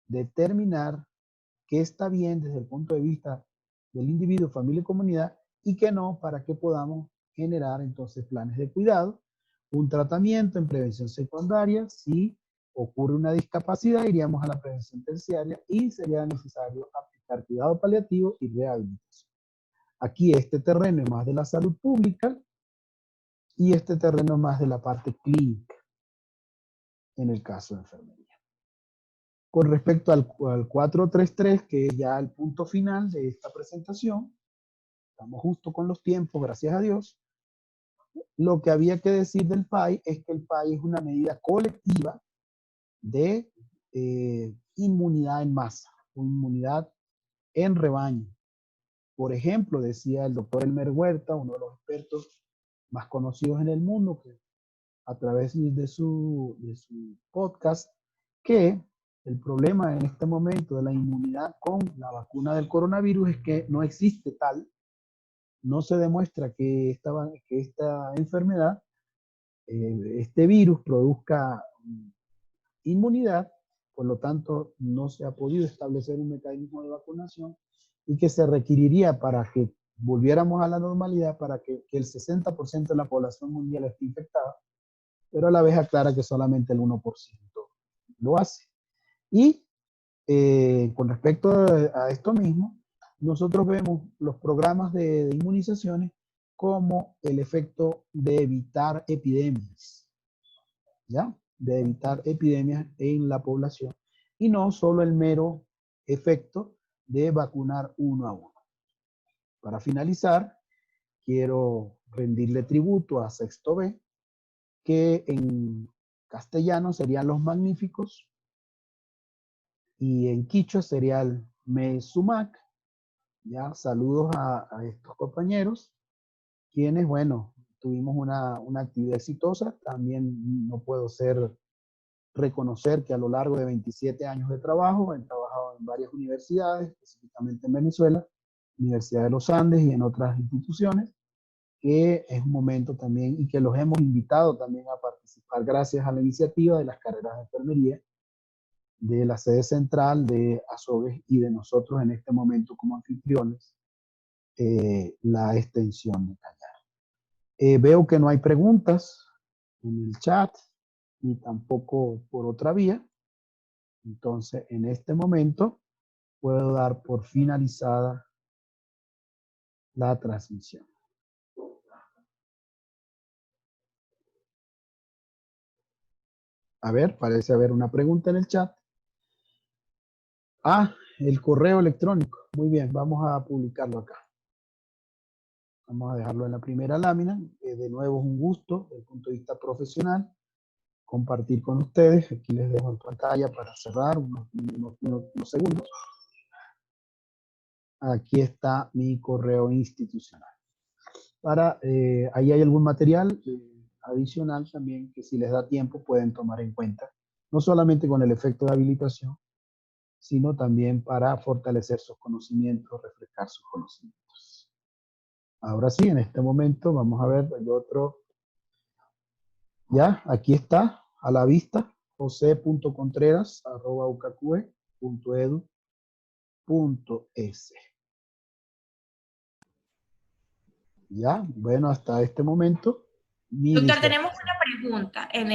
determinar qué está bien desde el punto de vista del individuo, familia y comunidad, y qué no, para que podamos generar entonces planes de cuidado un tratamiento en prevención secundaria. Si ocurre una discapacidad, iríamos a la prevención terciaria y sería necesario aplicar cuidado paliativo y rehabilitación. Aquí este terreno es más de la salud pública y este terreno es más de la parte clínica en el caso de enfermería. Con respecto al 433, que es ya el punto final de esta presentación, estamos justo con los tiempos, gracias a Dios. Lo que había que decir del PAI es que el PAI es una medida colectiva de inmunidad en masa o inmunidad en rebaño. Por ejemplo, decía el doctor Elmer Huerta, uno de los expertos más conocidos en el mundo, que a través de su podcast, que el problema en este momento de la inmunidad con la vacuna del coronavirus es que no existe tal, no se demuestra que esta enfermedad, este virus produzca inmunidad, por lo tanto no se ha podido establecer un mecanismo de vacunación y que se requeriría para que volviéramos a la normalidad, para que el 60% de la población mundial esté infectada, pero a la vez aclara que solamente el 1% lo hace. Y con respecto a esto mismo, nosotros vemos los programas de inmunizaciones como el efecto de evitar epidemias, ¿ya? De evitar epidemias en la población y no solo el mero efecto de vacunar uno a uno. Para finalizar, quiero rendirle tributo a Sexto B, que en castellano serían los magníficos y en quichua sería el me sumac. Ya, saludos a estos compañeros, quienes, bueno, tuvimos una actividad exitosa. También no puedo reconocer que a lo largo de 27 años de trabajo he trabajado en varias universidades, específicamente en Venezuela, Universidad de los Andes y en otras instituciones, que es un momento también y que los hemos invitado también a participar gracias a la iniciativa de las carreras de enfermería de la sede central de Azogues y de nosotros en este momento como anfitriones, la extensión de Callar. Veo que no hay preguntas en el chat ni tampoco por otra vía. Entonces, en este momento puedo dar por finalizada la transmisión. A ver, parece haber una pregunta en el chat. Ah, el correo electrónico. Muy bien, vamos a publicarlo acá. Vamos a dejarlo en la primera lámina. De nuevo es un gusto desde el punto de vista profesional compartir con ustedes. Aquí les dejo en pantalla para cerrar unos segundos. Aquí está mi correo institucional. Ahí hay algún material adicional también que si les da tiempo pueden tomar en cuenta. No solamente con el efecto de habilitación, sino también para fortalecer sus conocimientos, refrescar sus conocimientos. Ahora sí, en este momento vamos a ver el otro. Ya, aquí está, a la vista, jose.contreras@ucaqe.edu.es. Ya, bueno, hasta este momento. Doctor, tenemos una pregunta en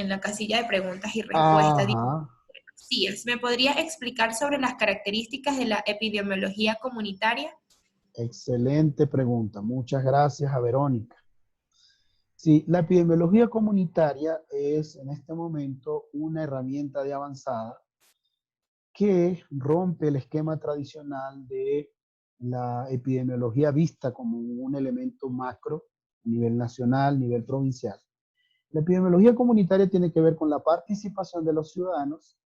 la casilla de preguntas y respuestas. Ajá. Sí, ¿me podría explicar sobre las características de la epidemiología comunitaria? Excelente pregunta. Muchas gracias a Verónica. Sí, la epidemiología comunitaria es en este momento una herramienta de avanzada que rompe el esquema tradicional de la epidemiología vista como un elemento macro a nivel nacional, nivel provincial. La epidemiología comunitaria tiene que ver con la participación de los ciudadanos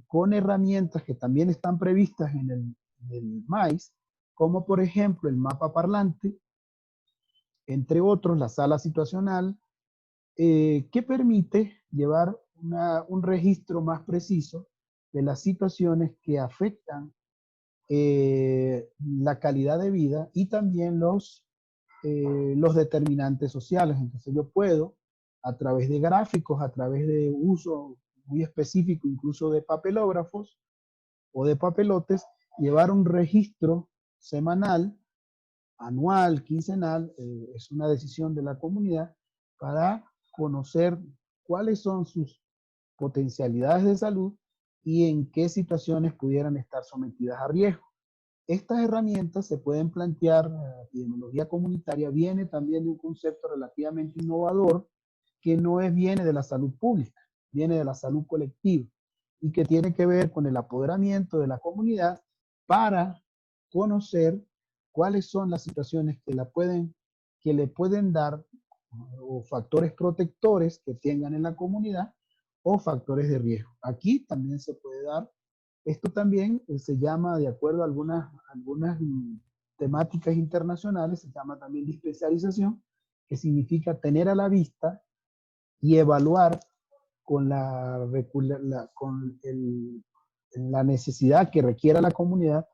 con herramientas que también están previstas en el MAIS, como por ejemplo el mapa parlante, entre otros la sala situacional, que permite llevar un registro más preciso de las situaciones que afectan la calidad de vida y también los determinantes sociales. Entonces yo puedo, a través de gráficos, a través de uso muy específico, incluso de papelógrafos o de papelotes, llevar un registro semanal anual, quincenal, es una decisión de la comunidad para conocer cuáles son sus potencialidades de salud y en qué situaciones pudieran estar sometidas a riesgo. Estas herramientas se pueden plantear, la epidemiología comunitaria viene también de un concepto relativamente innovador que viene de la salud pública, viene de la salud colectiva y que tiene que ver con el apoderamiento de la comunidad para conocer cuáles son las situaciones que le pueden dar o factores protectores que tengan en la comunidad o factores de riesgo. Aquí también se puede dar, esto también se llama, de acuerdo a algunas temáticas internacionales, se llama también dispensialización, que significa tener a la vista y evaluar con la necesidad que requiera la comunidad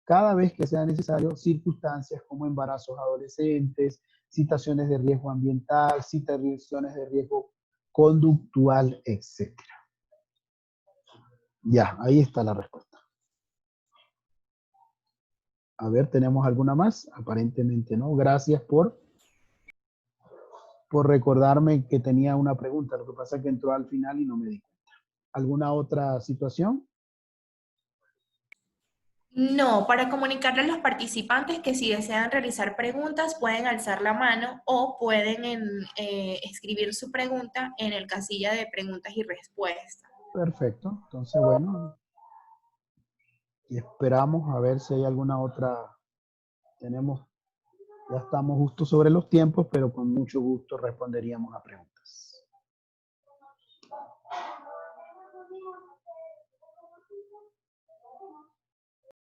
cada vez que sea necesario, circunstancias como embarazos adolescentes, situaciones de riesgo ambiental, situaciones de riesgo conductual, etc. Ya, ahí está la respuesta. A ver, ¿tenemos alguna más? Aparentemente no. Gracias por recordarme que tenía una pregunta. Lo que pasa es que entró al final y no me di cuenta. ¿Alguna otra situación? No, para comunicarle a los participantes que si desean realizar preguntas pueden alzar la mano o pueden escribir su pregunta en el casilla de preguntas y respuestas. Perfecto. Entonces, bueno, y esperamos a ver si hay alguna otra. Ya estamos justo sobre los tiempos, pero con mucho gusto responderíamos a preguntas.